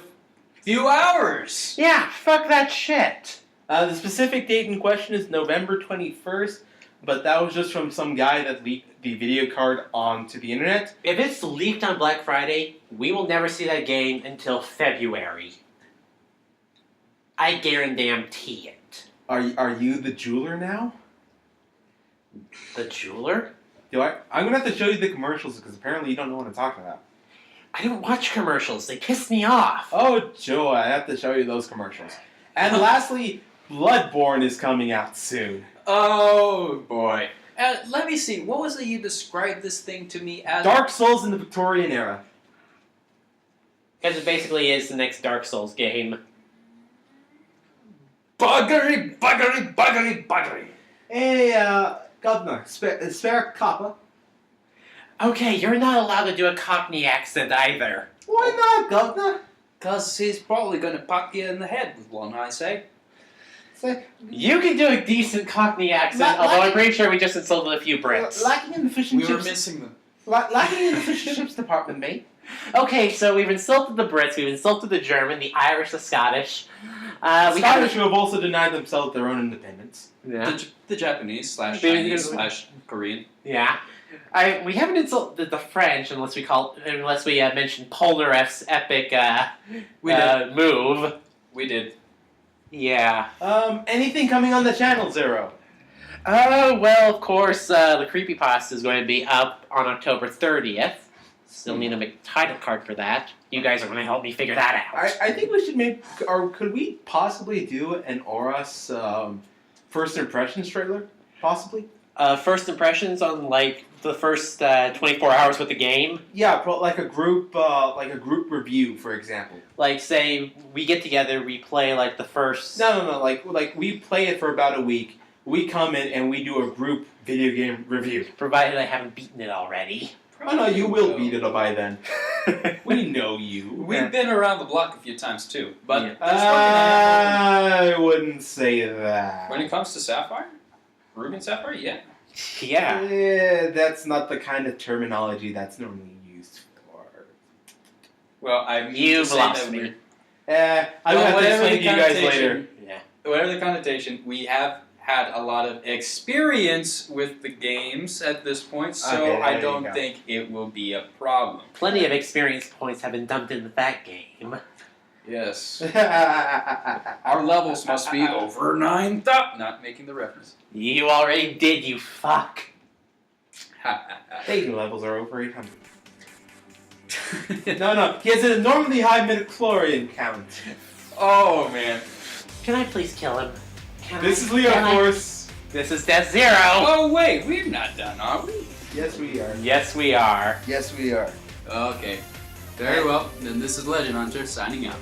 few hours.
Yeah, fuck that shit.
The specific date in question is November 21st, but that was just from some guy that leaked the video card onto the internet.
If it's leaked on Black Friday, we will never see that game until February. I guarantee it.
Are you the jeweler now?
The jeweler?
I'm gonna have to show you the commercials because apparently you don't know what I'm talking about.
I don't watch commercials. They piss me off.
Oh joy, I have to show you those commercials. And lastly, Bloodborne is coming out soon.
Oh boy. Let me see. What was it you described this thing to me as?
Dark Souls in the Victorian era.
Because it basically is the next Dark Souls game.
Buggery.
Hey, Governor, spare copper.
Okay, you're not allowed to do a Cockney accent either.
Why not, Governor?
Because he's probably going to pop you in the head with one, I say.
You can do a decent Cockney accent, although I'm pretty sure we just insulted a few Brits.
Lacking in the fish and
We
chips.
were missing them.
Lacking in the fish and chips department, mate.
Okay, so we've insulted the Brits, we've insulted the German, the Irish, the Scottish.
Scottish who have also denied themselves their own independence.
Yeah.
The Japanese / Chinese / Korean.
Yeah. We haven't insulted the French unless we mention Polnareff's epic move.
We did.
Yeah.
Anything coming on the channel, Zero?
Well, of course, the creepypasta is going to be up on October 30th. Still need to make a title card for that. You guys are going to help me figure that out.
I think we should make, or could we possibly do an Oras first impressions trailer? Possibly?
First impressions on, like, the first 24 hours with the game.
Yeah, but like a group review, for example.
Like, say, we get together, we play, like, the first...
No, like we play it for about a week. We come in and we do a group video game review.
Provided I haven't beaten it already.
Oh no, you will beat it by then. We know you.
We've been around the block a few times too, but
Yeah.
I wouldn't say that.
when it comes to Sapphire, Ruby Sapphire, yeah.
Yeah.
That's not the kind of terminology that's normally used for.
Well, I mean
You've
to say
lost
that
me.
we're-
I will have to
whatever
explain to
the
you guys
connotation-
later.
Yeah.
Whatever the connotation, we have had a lot of experience with the games at this point, so
Okay,
I
there you
don't
go.
think it will be a problem.
Plenty of experience points have been dumped into that game.
Yes. Our levels must be over 9,000. Not making the reference.
You already did, you fuck.
Dating levels are over 800. No, he has an enormously high midichlorian count.
Oh man.
Can I please kill him?
This is Leo Force.
This is Death Zero.
Oh wait, we're not done, are we?
Yes, we are.
Yes, we are.
Yes, we are.
Okay. Very well. Then this is Legend Hunter signing out.